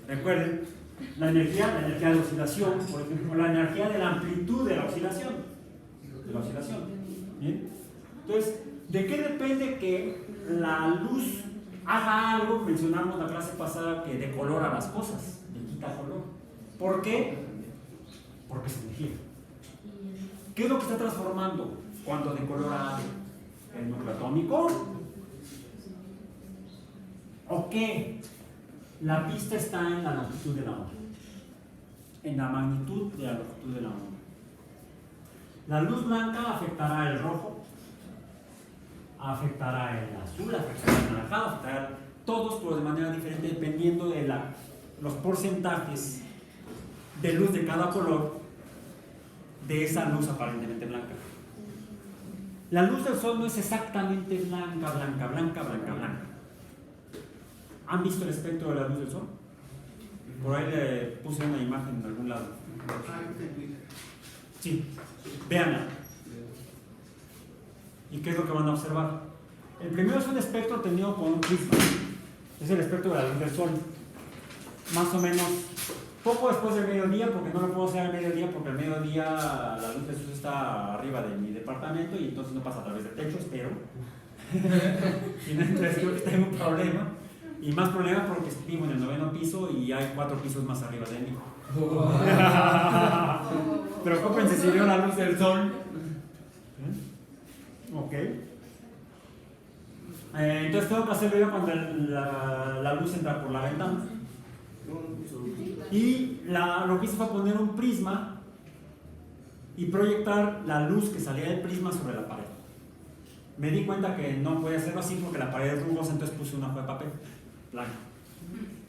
Recuerden, la energía de oscilación, por ejemplo, la energía de la amplitud de la oscilación. ¿Bien? Entonces, ¿de qué depende que la luz haga algo? Mencionamos la clase pasada que decolora las cosas, le quita color. ¿Por qué? Porque es energía. ¿Qué es lo que está transformando cuando decolora algo? ¿El núcleo atómico? ¿O qué? La pista está en la longitud de la onda, en la magnitud de la longitud de la onda. La luz blanca afectará el rojo, afectará el azul, afectará el anaranjado, afectará todos, pero de manera diferente dependiendo de los porcentajes de luz de cada color de esa luz aparentemente blanca. La luz del sol no es exactamente blanca. ¿Han visto el espectro de la luz del sol? Por ahí le puse una imagen en algún lado. Sí, véanla. ¿Y qué es lo que van a observar? El primero es un espectro tenido con un prisma. Es el espectro de la luz del sol. Más o menos poco después del mediodía, porque no lo puedo hacer al mediodía, porque al mediodía la luz del sol está arriba de mi departamento y entonces no pasa a través del techo, espero. Y no entonces tengo un problema. Y más problema porque vivo en el 9º piso y hay 4 pisos más arriba de mí. Preocúpense si veo la luz del sol. Ok. Entonces tengo que hacerlo yo cuando la luz entra por la ventana. Y lo que hice fue poner un prisma y proyectar la luz que salía del prisma sobre la pared. Me di cuenta que no podía hacerlo así porque la pared es rugosa, entonces puse una hoja de papel blanco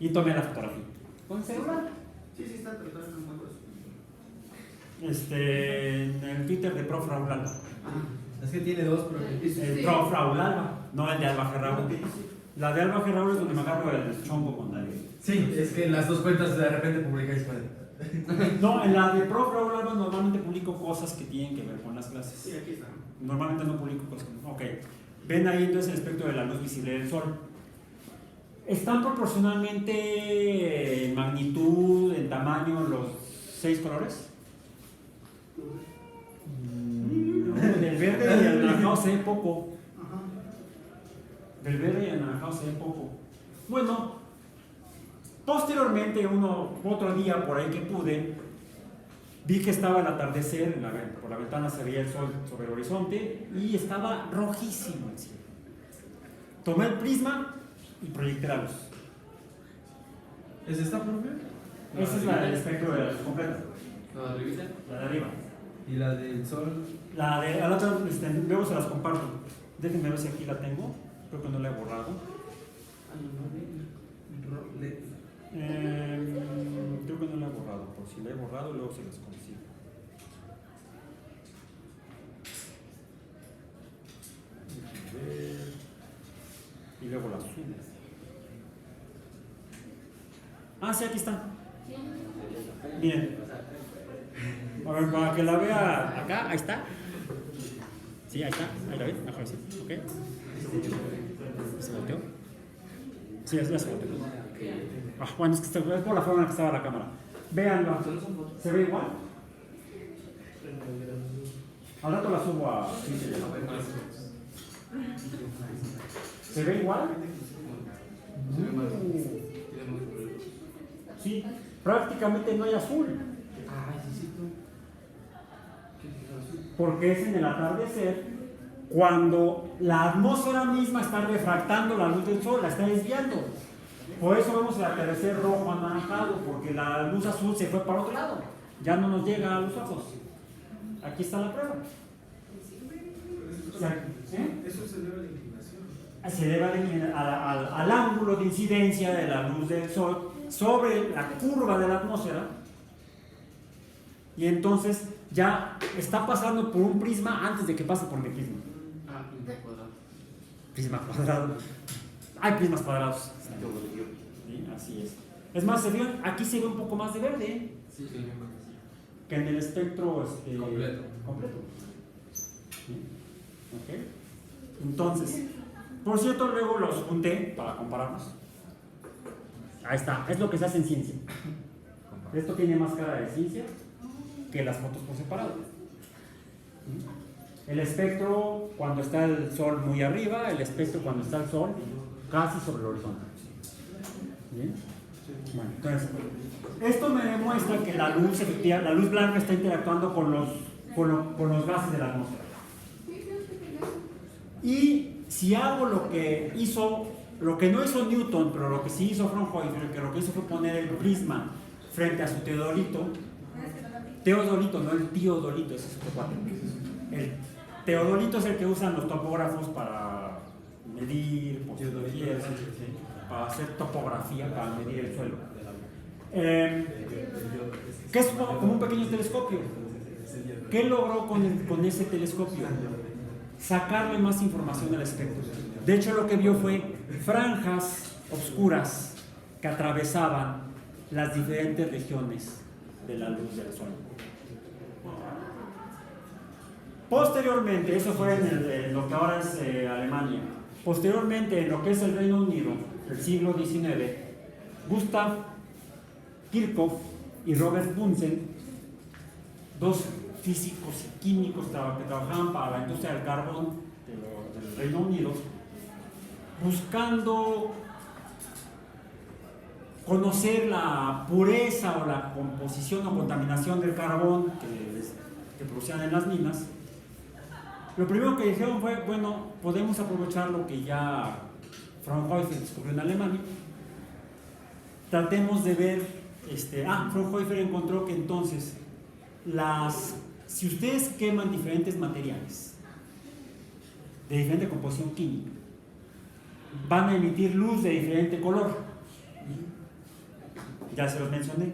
y tomé la fotografía con el celular. Sí, está tratando un poco En el Twitter de Prof. Raúl Alba. Es que tiene dos, pero El Prof. Raúl Alba, no el de Alba Gerraúl. La de Alba Gerraúl es donde me agarro el chongo con la de. sí, es que en las dos cuentas de repente publicáis. No, en la de Prof. Raúl Alba normalmente publico cosas que tienen que ver con las clases. Sí, aquí está. Normalmente no publico cosas. Ok. Ven ahí entonces el espectro de la luz visible del sol. ¿Están proporcionalmente en magnitud, en tamaño, los 6 colores? Del verde y el anaranjado se ve poco. Del verde y el anaranjado se ve poco. Bueno, posteriormente, otro día por ahí que pude, vi que estaba el atardecer, por la ventana se veía el sol sobre el horizonte y estaba rojísimo el cielo. Tomé el prisma y proyecté la luz. ¿Es esta, profe? Esa es la del espectro de la luz completa. ¿La de arribita? La de arriba. Y la del sol. A la otra, luego se las comparto. Déjenme ver si aquí la tengo. Creo que no la he borrado. Creo que no la he borrado. Por si la he borrado, luego se las consigo. Y luego la subo. Ah, sí, aquí está. Bien. A ver, para que la vea acá, ahí está. Sí, ahí está. Ahí la ven, mejor así. ¿Ok? ¿Se volteó? Sí, ya se volteó. Ah, bueno, es que es por la forma en la que estaba la cámara. Véanlo. ¿Se ve igual? Al rato la subo a... ¿Se ve igual? Sí, prácticamente no hay azul. Porque es en el atardecer cuando la atmósfera misma está refractando la luz del sol, la está desviando. Por eso vemos el atardecer rojo anaranjado, porque la luz azul se fue para otro lado, ya no nos llega a los ojos. Aquí está la prueba. Eso se debe a la inclinación. Se debe al ángulo de incidencia de la luz del sol sobre la curva de la atmósfera, y entonces ya está pasando por un prisma antes de que pase por mi prisma. Prisma cuadrado. Hay prismas cuadrados. ¿Sí? Así es. Es más, aquí se ve un poco más de verde que en el espectro completo. ¿Sí? ¿Okay? Entonces, por cierto, luego los junté para compararlos. Ahí está, es lo que se hace en ciencia. Esto tiene más cara de ciencia que las fotos por separado. El espectro cuando está el sol muy arriba, el espectro cuando está el sol casi sobre el horizonte. ¿Bien? Bueno, entonces, esto me demuestra que la luz efectiva, la luz blanca está interactuando con los gases de la atmósfera. Y si hago lo que no hizo Newton, pero lo que sí hizo Fraunhofer, que lo que hizo fue poner el prisma frente a su teodolito, no el teodolito, ese es otro cuate. El teodolito es el que usan los topógrafos para medir, para hacer topografía, para medir el suelo. Que es como un pequeño telescopio. ¿Qué logró con ese telescopio? Sacarle más información al espectro. De hecho, lo que vio fue franjas oscuras que atravesaban las diferentes regiones de la luz del sol. Posteriormente, eso fue en lo que ahora es Alemania. Posteriormente, en lo que es el Reino Unido, el siglo XIX, Gustav Kirchhoff y Robert Bunsen, dos físicos y químicos que trabajaban para la industria del carbón del Reino Unido, buscando conocer la pureza o la composición o contaminación del carbón que producían en las minas. Lo primero que dijeron fue, bueno, podemos aprovechar lo que ya Fraunhofer descubrió en Alemania. Tratemos de ver, Fraunhofer encontró que entonces si ustedes queman diferentes materiales de diferente composición química, van a emitir luz de diferente color. Ya se los mencioné.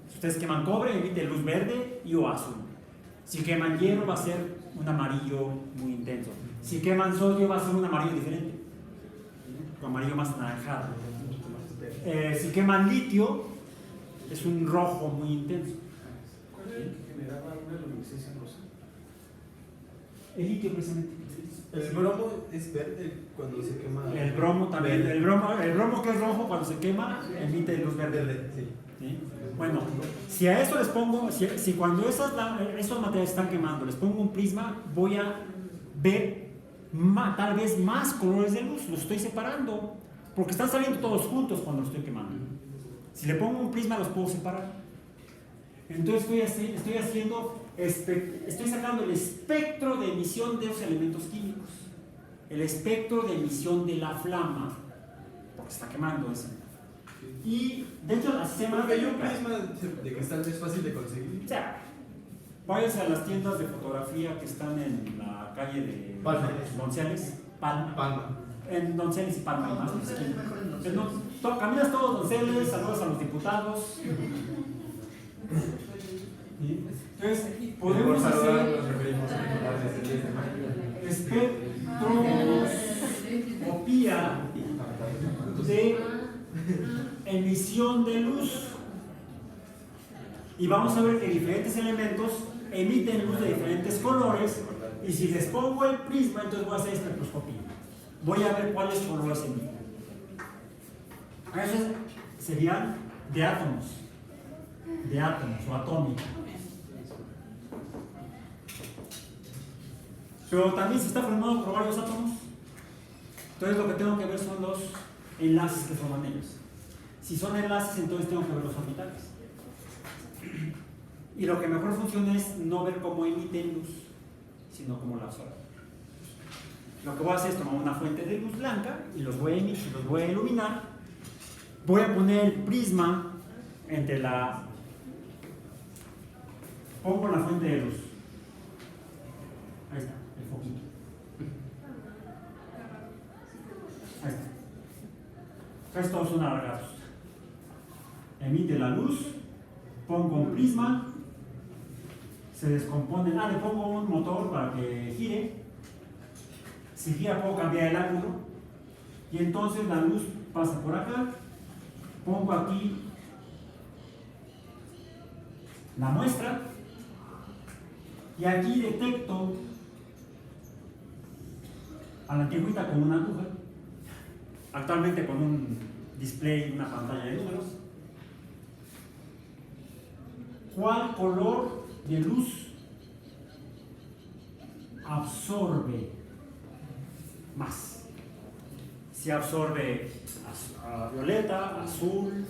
Si ustedes queman cobre, emite luz verde y o azul. Si queman hierro, va a ser un amarillo muy intenso. Si queman sodio, va a ser un amarillo diferente, un amarillo más anaranjado. Si queman litio, es un rojo muy intenso. ¿Cuál era el que generaba una luminiscencia rosa? El litio, precisamente. El bromo es verde cuando se quema. El bromo también. El bromo que es rojo cuando se quema emite luz verde. Sí. ¿Sí? Bueno, si a eso les pongo, si cuando esos materiales están quemando, les pongo un prisma, voy a ver tal vez más colores de luz. Los estoy separando porque están saliendo todos juntos cuando los estoy quemando. Si le pongo un prisma, los puedo separar. Entonces estoy sacando el espectro de emisión de los elementos químicos, el espectro de emisión de la flama, porque está quemando eso. Y de hecho, así se llama. Porque hay un prisma de cristal es fácil de conseguir. O sea, váyanse a las tiendas de fotografía que están en la calle de Palma. Donceles, Palma. Palma. En Donceles y Palma, más en esquina. Caminas todos Donceles, saludos a los diputados. ¿Sí? Entonces, podemos hacer Nos referimos a recordar desde el 10 de mayo. espectroscopía de emisión de luz. Y vamos a ver que diferentes elementos emiten luz de diferentes colores. Y si les pongo el prisma, entonces voy a hacer espectroscopía. Voy a ver cuáles colores emiten. Esos serían de átomos o atómicos. Pero también se está formado por varios átomos. Entonces lo que tengo que ver son los enlaces que forman ellos. Si son enlaces, entonces tengo que ver los orbitales. Y lo que mejor funciona es no ver cómo emiten luz, sino cómo la absorben. Lo que voy a hacer es tomar una fuente de luz blanca y los voy a emitir, los voy a iluminar. Voy a poner el prisma entre la... Pongo la fuente de luz. Ahí está, el foquito. Ahí está. Estos son alargados. Emite la luz, pongo un prisma, se descompone. Le pongo un motor para que gire. Si gira, puedo cambiar el ángulo. Y entonces la luz pasa por acá. Pongo aquí la muestra. Y aquí detecto a la antigüita con una aguja, actualmente con un display, una pantalla de números. ¿Cuál color de luz absorbe más? Si absorbe violeta, azul,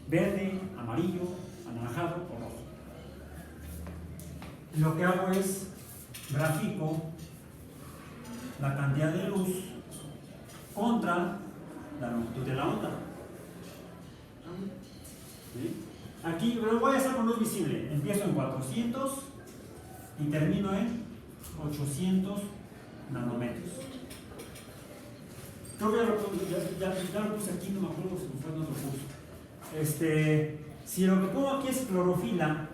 verde, amarillo, anaranjado o rojo. Lo que hago es grafico la cantidad de luz contra la longitud de la onda. ¿Sí? Aquí lo voy a hacer con luz visible. Empiezo en 400 y termino en 800 nanómetros. Creo que ya lo puse aquí, no me acuerdo si fue en otro curso. Si lo que pongo aquí es clorofila,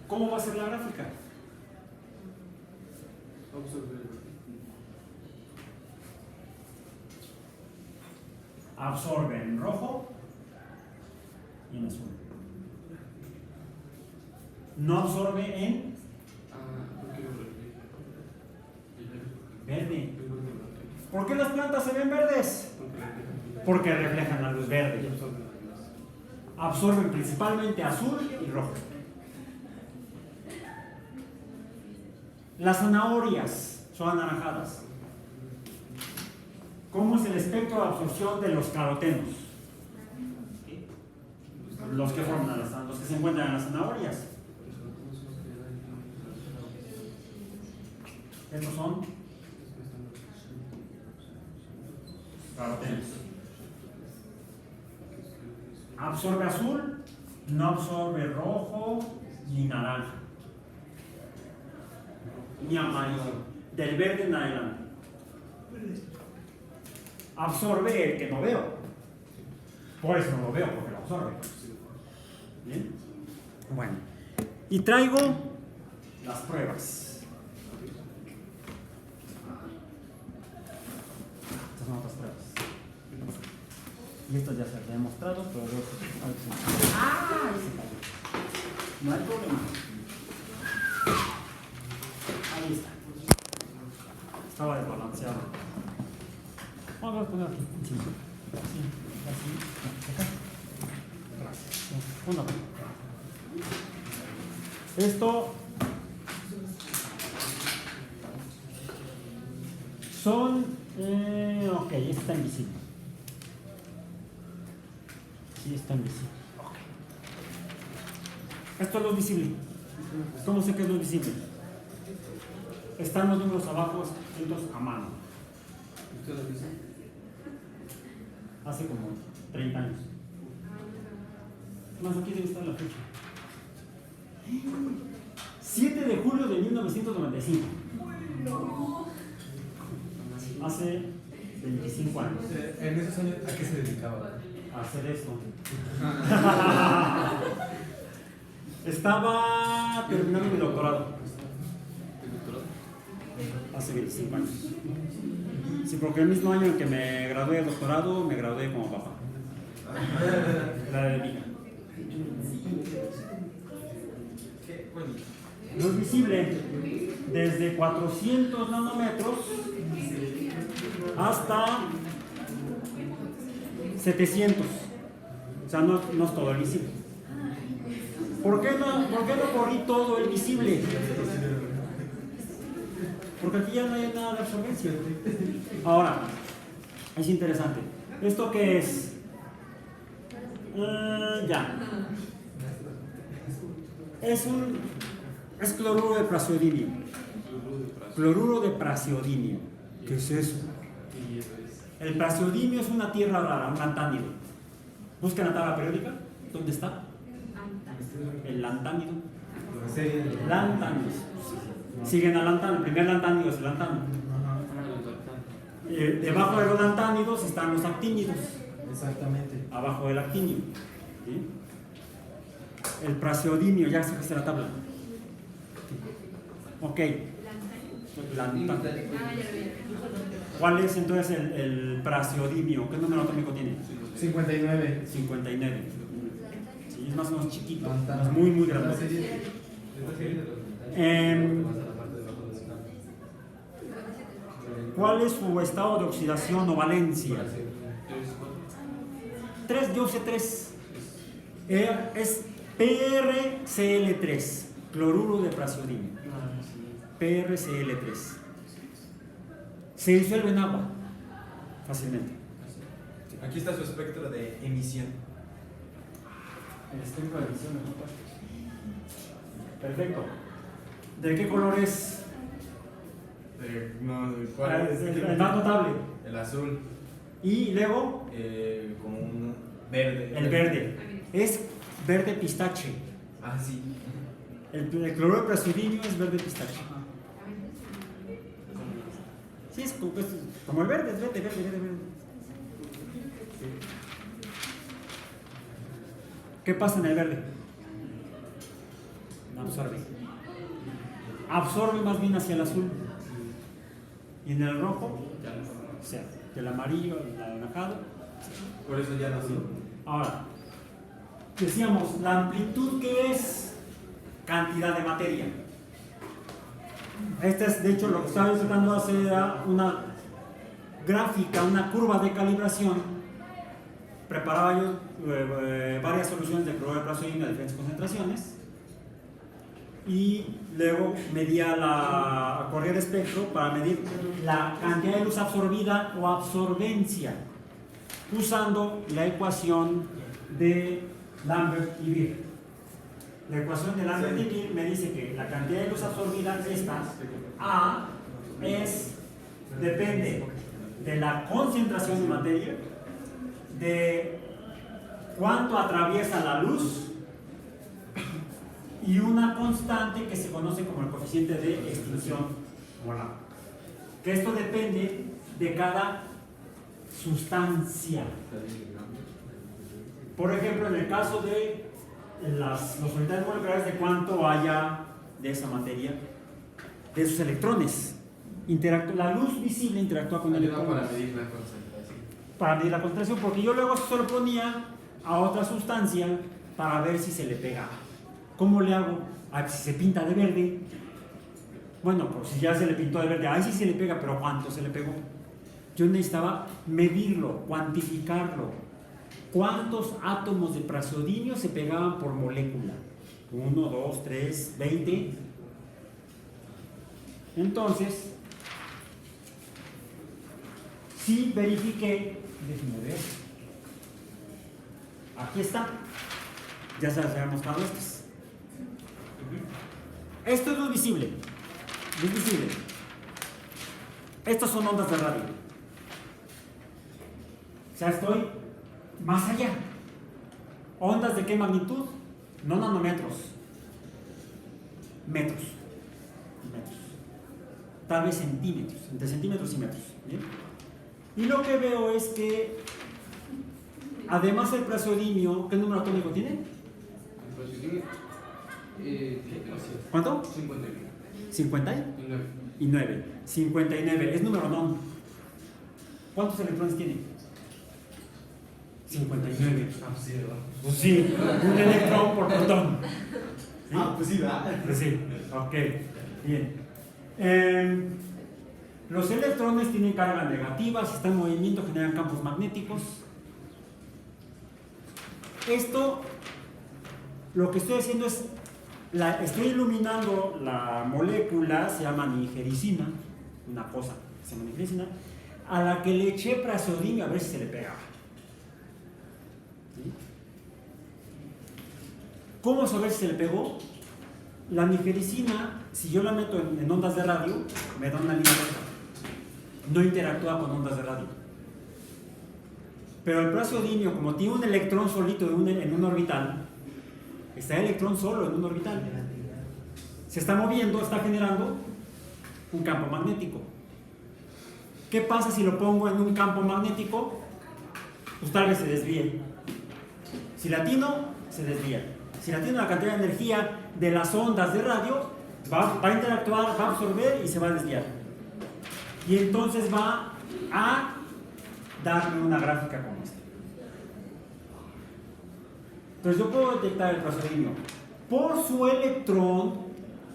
¿cómo va a ser la gráfica? Absorbe en rojo y en azul. No absorbe en verde. ¿Por qué las plantas se ven verdes? Porque reflejan la luz verde. Absorben principalmente azul y rojo. Las zanahorias son anaranjadas. ¿Cómo es el espectro de absorción de los carotenos? Los que forman los que se encuentran en las zanahorias. Estos son carotenos. Absorbe azul, no absorbe rojo ni naranja, ni amarillo, del verde en adelante. Absorbe el que no veo. Por eso no lo veo, porque lo absorbe. ¿Bien? Bueno. Y traigo las pruebas. Estas son otras pruebas. Y esto ya se había mostrado, pero luego se cayó. No hay problema. Ahí está. Estaba desbalanceado. Vamos a poner aquí. Sí. Así. Así. Acá. Gracias. Una vez. Esto son. Ok, está invisible. Sí, está invisible. Okay. Esto es luz visible. ¿Cómo sé que es luz visible? Están los números abajo escritos a mano. ¿Usted lo dice? Hace como 30 años. Más aquí debe estar la fecha. 7 de julio de 1995. Hace 25 años. En esos años, ¿a qué se dedicaba? A hacer esto. Estaba terminando mi doctorado. Hace 25 años. Sí, porque el mismo año en que me gradué de doctorado, me gradué como papá. La de mi hija. No es visible desde 400 nanómetros hasta 700. O sea, no es todo el visible. ¿Por qué no corrí todo el visible? Porque aquí ya no hay nada de absorbencia. Ahora, es interesante. ¿Esto qué es? Ya. Es cloruro de praseodimio. Cloruro de praseodimio. ¿Qué es eso? El praseodimio es una tierra rara, un lantánido. Buscan la tabla periódica. ¿Dónde está? El lantánido. Lantánidos. Siguen al lantánido. El primer lantánido es el lantánido. Debajo de los lantánidos están los actínidos. Exactamente. Abajo del actínio. ¿Sí? El praseodimio, ya sacaste la tabla. Ok. Lantánido. ¿Cuál es entonces el praseodimio? ¿Qué número atómico tiene? 59. 59. Sí, es más o menos chiquito. Es muy, muy grande. ¿Cuál es su estado de oxidación o valencia? 3, yo usé 3. Es PrCl3, cloruro de praseodimio. PrCl3. Se disuelve en agua fácilmente. Aquí está su espectro de emisión. El espectro de emisión. Perfecto. ¿De qué color es? ¿Cuál es? El más notable. El azul. Y luego Como un verde. el verde. Es verde pistache. Ah, sí. El cloruro de praseodimio es verde pistache. Sí, es como el verde, es verde. ¿Qué pasa en el verde? Absorbe. Absorbe más bien hacia el azul. Y en el rojo, o sea, del amarillo al anaranjado. Por eso ya no sirve. Ahora, decíamos, la amplitud, ¿qué es? Cantidad de materia. Este es, de hecho, lo que estaba intentando hacer era una gráfica, una curva de calibración. Preparaba yo varias soluciones de cloruro de praseodimio a diferentes concentraciones y luego corría el espectro para medir la cantidad de luz absorbida o absorbencia usando la ecuación de Lambert y Beer. La ecuación de Lambert y Beer me dice que la cantidad de luz absorbida, esta A, depende de la concentración de materia, de cuánto atraviesa la luz y una constante que se conoce como el coeficiente de extinción molar. Que esto depende de cada sustancia. Por ejemplo, en el caso de los unidades moleculares, de cuánto haya de esa materia, de esos electrones. La luz visible interactúa con electrones. Para medir la concentración. Para medir la concentración, porque yo luego se lo ponía a otra sustancia para ver si se le pega. ¿Cómo le hago? Si se pinta de verde. Bueno, pues si ya se le pintó de verde, ahí sí se le pega, pero ¿cuánto se le pegó? Yo necesitaba medirlo, cuantificarlo. ¿Cuántos átomos de praseodimio se pegaban por molécula? 1, 2, 3, 20. Entonces, sí verifiqué, déjenme ver. Aquí está. Ya se las había mostrado estas. Esto es luz visible. Luz visible. Estas son ondas de radio. O sea, estoy más allá. ¿Ondas de qué magnitud? No nanómetros, metros. Metros. Tal vez centímetros, entre centímetros y metros. ¿Bien? Y lo que veo es que, además el praseodimio, ¿qué número atómico tiene? ¿Cuánto? 59. 59. Es número non. ¿Cuántos electrones tiene? 59. Pues sí, un electrón por protón. ¿Sí? Pues sí, ¿verdad? Pues sí, ok, bien. Los electrones tienen carga negativa, si están en movimiento generan campos magnéticos. Esto, lo que estoy haciendo es, estoy iluminando la molécula, se llama nigericina, una cosa que se llama nigericina, a la que le eché praseodimio a ver si se le pegaba. ¿Sí? ¿Cómo saber si se le pegó? La nigericina, si yo la meto en ondas de radio, me da una línea recta. No interactúa con ondas de radio. Pero el praseodimio, como tiene un electrón solito en un orbital, está el electrón solo en un orbital. Se está moviendo, está generando un campo magnético. ¿Qué pasa si lo pongo en un campo magnético? Pues tal vez se desvíe. Si latino, se desvía. Si latino la cantidad de energía de las ondas de radio, va a interactuar, va a absorber y se va a desviar. Y entonces va a darme una gráfica como esta. Entonces yo puedo detectar el praseodimio por su electrón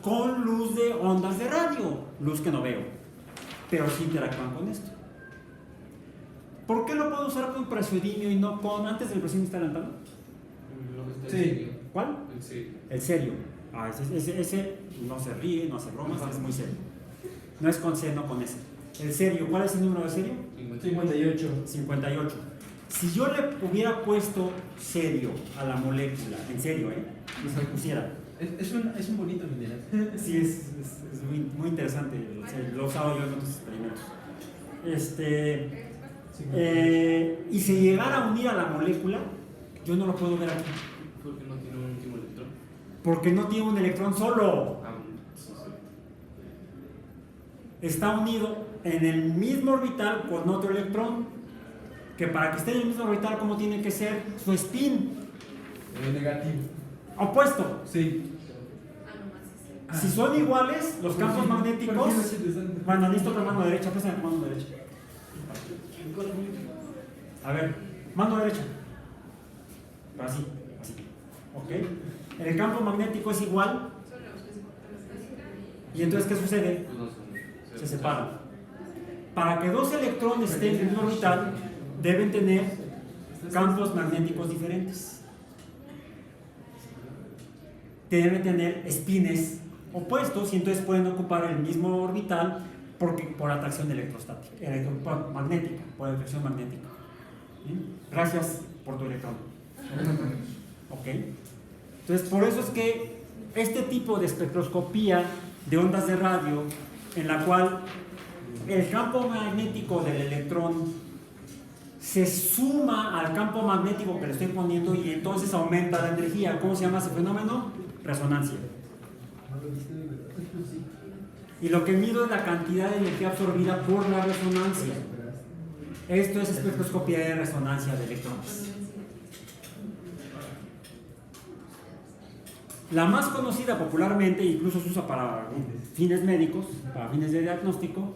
con luz de ondas de radio, luz que no veo, pero sí interactúan con esto. ¿Por qué lo puedo usar con praseodimio y no con, antes del praseodimio está adelantado? Sí. ¿Cuál? El serio. El serio. Ese no se ríe, no hace bromas, es muy serio. No es con C, no con S. El serio, ¿cuál es el número de serio? 58. 58. Si yo le hubiera puesto serio a la molécula, en serio, y se le pusiera. Es un bonito mineral. Sí, es muy interesante. Lo he usado yo en otros experimentos. Y si llegara a unir a la molécula, yo no lo puedo ver aquí. Porque no tiene un último electrón. Porque no tiene un electrón solo. Sí. Está unido en el mismo orbital con otro electrón. Que para que esté en el mismo orbital, ¿cómo tiene que ser su spin? Negativo. Opuesto. Sí. Si son iguales, los campos magnéticos. Bueno, necesito otra mano derecha. Préstame tu mano derecha. A ver, mano derecha. Así. Ok. El campo magnético es igual. ¿Y entonces qué sucede? Pues no son. Se separan. Para que dos electrones estén en un orbital, deben tener campos magnéticos diferentes. Deben tener espines opuestos y entonces pueden ocupar el mismo orbital por atracción electrostática, magnética, por atracción magnética. ¿Bien? Gracias por tu electrón. Ok. Entonces, por eso es que este tipo de espectroscopía de ondas de radio, en la cual el campo magnético del electrón se suma al campo magnético que le estoy poniendo y entonces aumenta la energía. ¿Cómo se llama ese fenómeno? Resonancia. Y lo que mido es la cantidad de energía absorbida por la resonancia. Esto es espectroscopía de resonancia de electrones. La más conocida popularmente, incluso se usa para fines médicos, para fines de diagnóstico,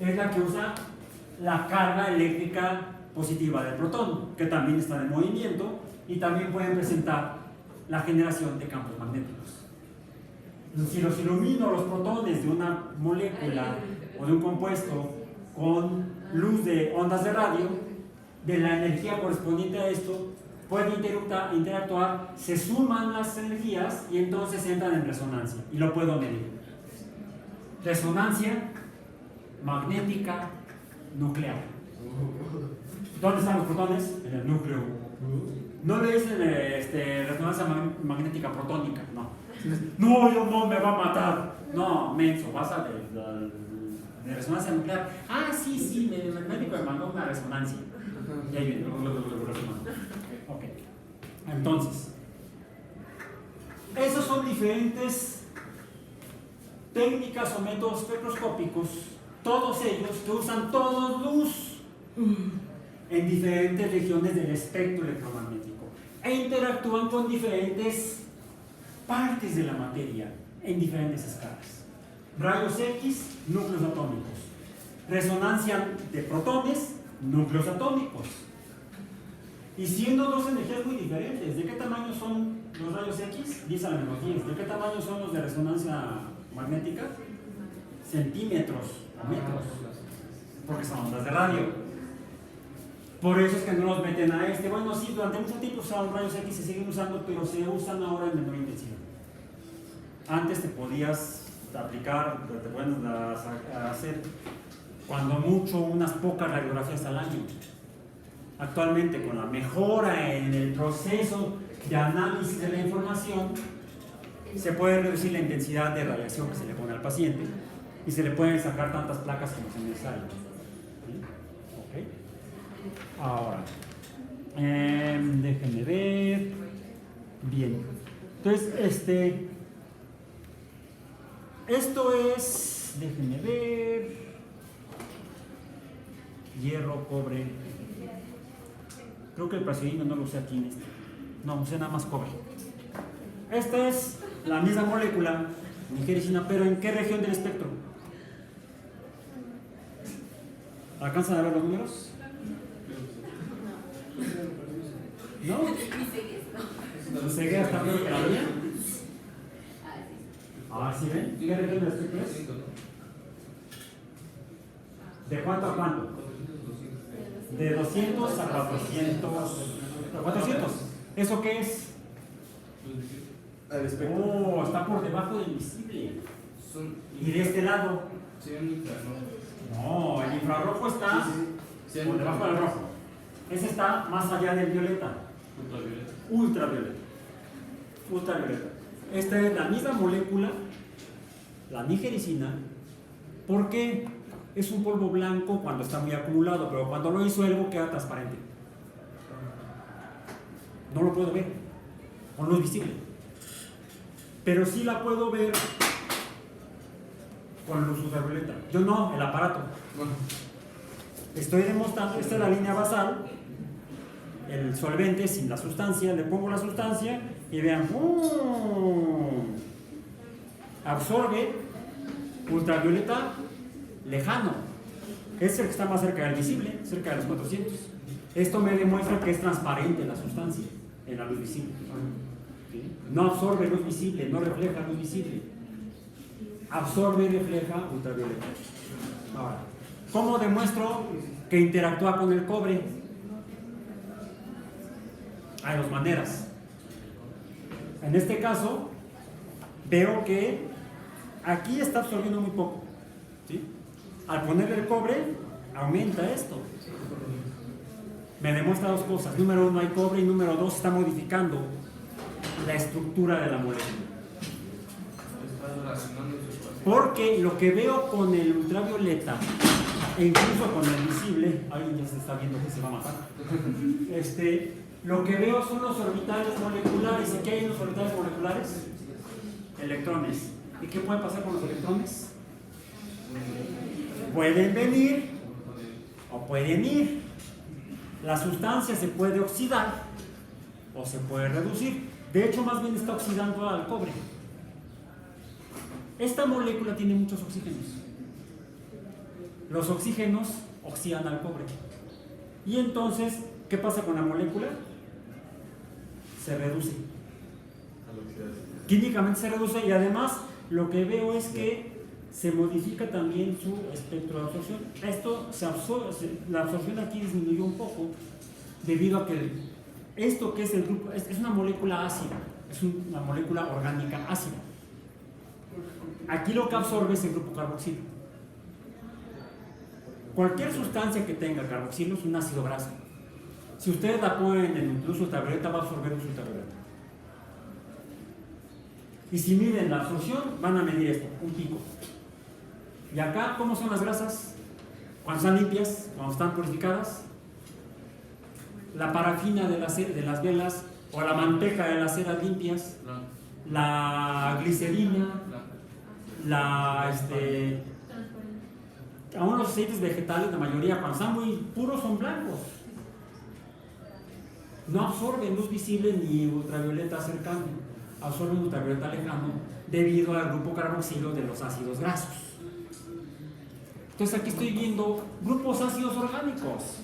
es la que usa la carga eléctrica positiva del protón, que también está en movimiento y también pueden presentar la generación de campos magnéticos. Si los ilumino los protones de una molécula o de un compuesto con luz de ondas de radio, de la energía correspondiente a esto, pueden interactuar, se suman las energías y entonces entran en resonancia y lo puedo medir. Resonancia magnética nuclear. ¿Dónde están los protones? En el núcleo. No le dicen resonancia magnética protónica, no. No, yo no, me va a matar. No, menso, vas a de resonancia nuclear. Ah, sí, el médico me mandó una resonancia. Y ahí viene. Ok. Entonces, esos son diferentes técnicas o métodos espectroscópicos, todos ellos que usan todos luz en diferentes regiones del espectro electromagnético e interactúan con diferentes partes de la materia en diferentes escalas. Rayos X, núcleos atómicos. Resonancia de protones, núcleos atómicos. Y siendo dos energías muy diferentes, ¿de qué tamaño son los rayos X? 10 a la menos 10. ¿De qué tamaño son los de resonancia magnética? Centímetros o metros, porque son ondas de radio. Por eso es que no los meten a este. Bueno, sí, durante mucho tiempo usaban rayos X, se siguen usando, pero se usan ahora en menor intensidad. Antes te podías aplicar, te pueden hacer cuando mucho unas pocas radiografías al año. Actualmente, con la mejora en el proceso de análisis de la información, se puede reducir la intensidad de radiación que se le pone al paciente y se le pueden sacar tantas placas como sea necesario. ¿Sí? Okay. Ahora, déjenme ver. Bien. Entonces, esto es, déjenme ver, hierro, cobre. Creo que el praseodimo no lo usé aquí en este. No, usé nada más cobre. Esta es la misma molécula, nigericina, pero ¿en qué región del espectro? ¿Alcanzan a ver los números? ¿No? ¿Se queda hasta peor que la mía? Ah, ¿sí ven? ¿Qué región del espectro es? ¿De cuánto a cuánto? De 200 a 400. ¿A 400? ¿Eso qué es? Al espectro. Oh, está por debajo del visible. ¿Y de este lado? No, el infrarrojo está por debajo del rojo. Ese está más allá del violeta. Ultravioleta. Ultravioleta. Esta es la misma molécula, la nigericina. ¿Por qué? Es un polvo blanco cuando está muy acumulado, pero cuando lo disuelvo queda transparente. No lo puedo ver con luz visible, pero sí la puedo ver con luz ultravioleta. Yo no, el aparato. Estoy demostrando, esta es la línea basal, el solvente sin la sustancia, le pongo la sustancia y vean, absorbe ultravioleta lejano, es el que está más cerca del visible, cerca de los 400. Esto me demuestra que es transparente la sustancia en la luz visible. No absorbe luz visible, no refleja luz visible, absorbe y refleja ultravioleta. Ahora, ¿cómo demuestro que interactúa con el cobre? Hay dos maneras. En este caso, veo que aquí está absorbiendo muy poco, ¿sí? Al ponerle el cobre, aumenta esto. Me demuestra dos cosas. Número uno, hay cobre, y número dos, está modificando la estructura de la molécula. Porque lo que veo con el ultravioleta, e incluso con el visible, alguien ya se está viendo que se va a matar. Lo que veo son los orbitales moleculares. ¿Y qué hay en los orbitales moleculares? Electrones. ¿Y qué puede pasar con los electrones? Pueden venir o pueden ir. La sustancia se puede oxidar o se puede reducir. De hecho, más bien está oxidando al cobre. Esta molécula tiene muchos oxígenos. Los oxígenos oxidan al cobre. Y entonces, ¿qué pasa con la molécula? Se reduce. Químicamente se reduce, y además lo que veo es que se modifica también su espectro de absorción. Esto la absorción aquí disminuyó un poco debido a que esto que es el grupo es una molécula ácida, es una molécula orgánica ácida. Aquí lo que absorbe es el grupo carboxilo. Cualquier sustancia que tenga carboxilo es un ácido graso. Si ustedes la ponen en luz ultravioleta, va a absorber luz ultravioleta. Y si miden la absorción, van a medir esto, un pico. Y acá, ¿cómo son las grasas? Cuando están limpias, cuando están purificadas. La parafina de las velas o la manteca de las ceras limpias, Blanco. la glicerina, Blanco. aún los aceites vegetales, la mayoría cuando están muy puros son blancos. No absorben luz visible ni ultravioleta cercano, absorben ultravioleta lejano debido al grupo carboxilo de los ácidos grasos. Entonces aquí estoy viendo grupos ácidos orgánicos.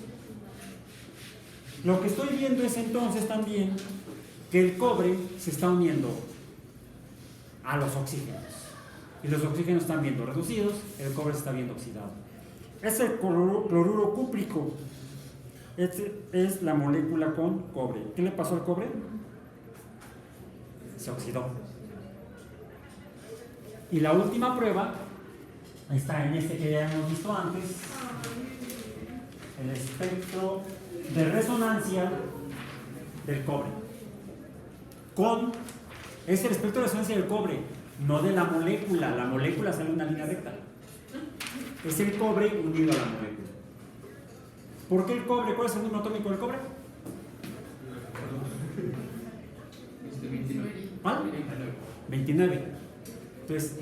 Lo que estoy viendo es entonces también que el cobre se está uniendo a los oxígenos. Y los oxígenos están viendo reducidos, el cobre se está viendo oxidado. Es el cloruro cúprico. Esta es la molécula con cobre. ¿Qué le pasó al cobre? Se oxidó. Y la última prueba está en este que ya hemos visto antes, el espectro de resonancia del cobre. Es el espectro de resonancia del cobre, no de la molécula sale en una línea recta. Es el cobre unido a la molécula. ¿Por qué el cobre? ¿Cuál es el número atómico del cobre? 29. ¿Cuál? 29. Entonces,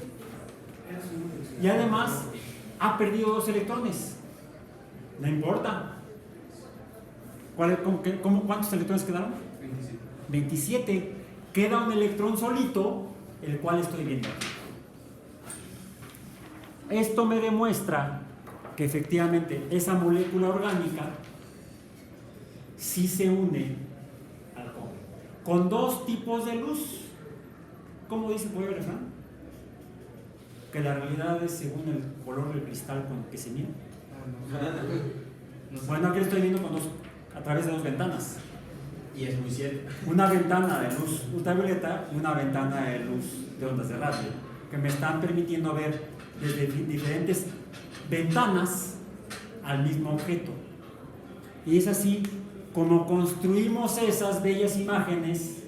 y además ha perdido 2 electrones. No importa. ¿Cuántos electrones quedaron? 27. Queda un electrón solito, el cual estoy viendo aquí. Esto me demuestra que efectivamente esa molécula orgánica sí se une al cobre con 2 tipos de luz. ¿Cómo dice por ahí el refrán? Que la realidad es según el color del cristal con el que se mira. Bueno, aquí lo estoy viendo a través de 2 ventanas. Y es muy cierto. Una ventana de luz ultravioleta y una ventana de luz de ondas de radio, que me están permitiendo ver desde diferentes ventanas al mismo objeto. Y es así como construimos esas bellas imágenes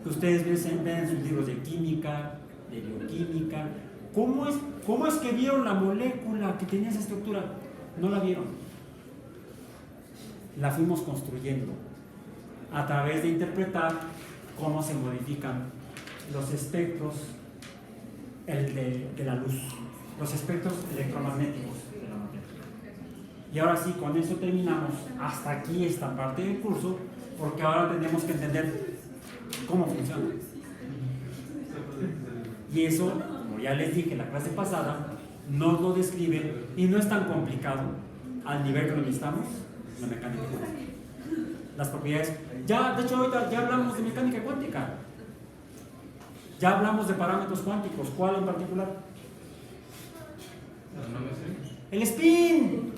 que ustedes ven en sus libros de química, de bioquímica. ¿Cómo es que vieron la molécula que tenía esa estructura? No la vieron. La fuimos construyendo a través de interpretar cómo se modifican los espectros de la luz, los espectros electromagnéticos de la materia. Y ahora sí, con eso terminamos hasta aquí esta parte del curso, porque ahora tenemos que entender cómo funciona. Y eso, como ya les dije en la clase pasada, nos lo describe y no es tan complicado al nivel que lo necesitamos la mecánica cuántica. Las propiedades. De hecho, ahorita ya hablamos de mecánica cuántica. Ya hablamos de parámetros cuánticos. ¿Cuál en particular? No me sé. El spin.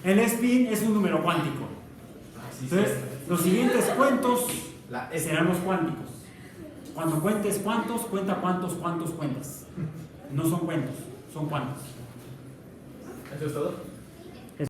El spin es un número cuántico. Entonces, los siguientes cuentos serán los cuánticos. Cuando cuentes cuántos, cuenta cuántos cuentas. No son cuentos, son cuántos. ¿Eso es todo?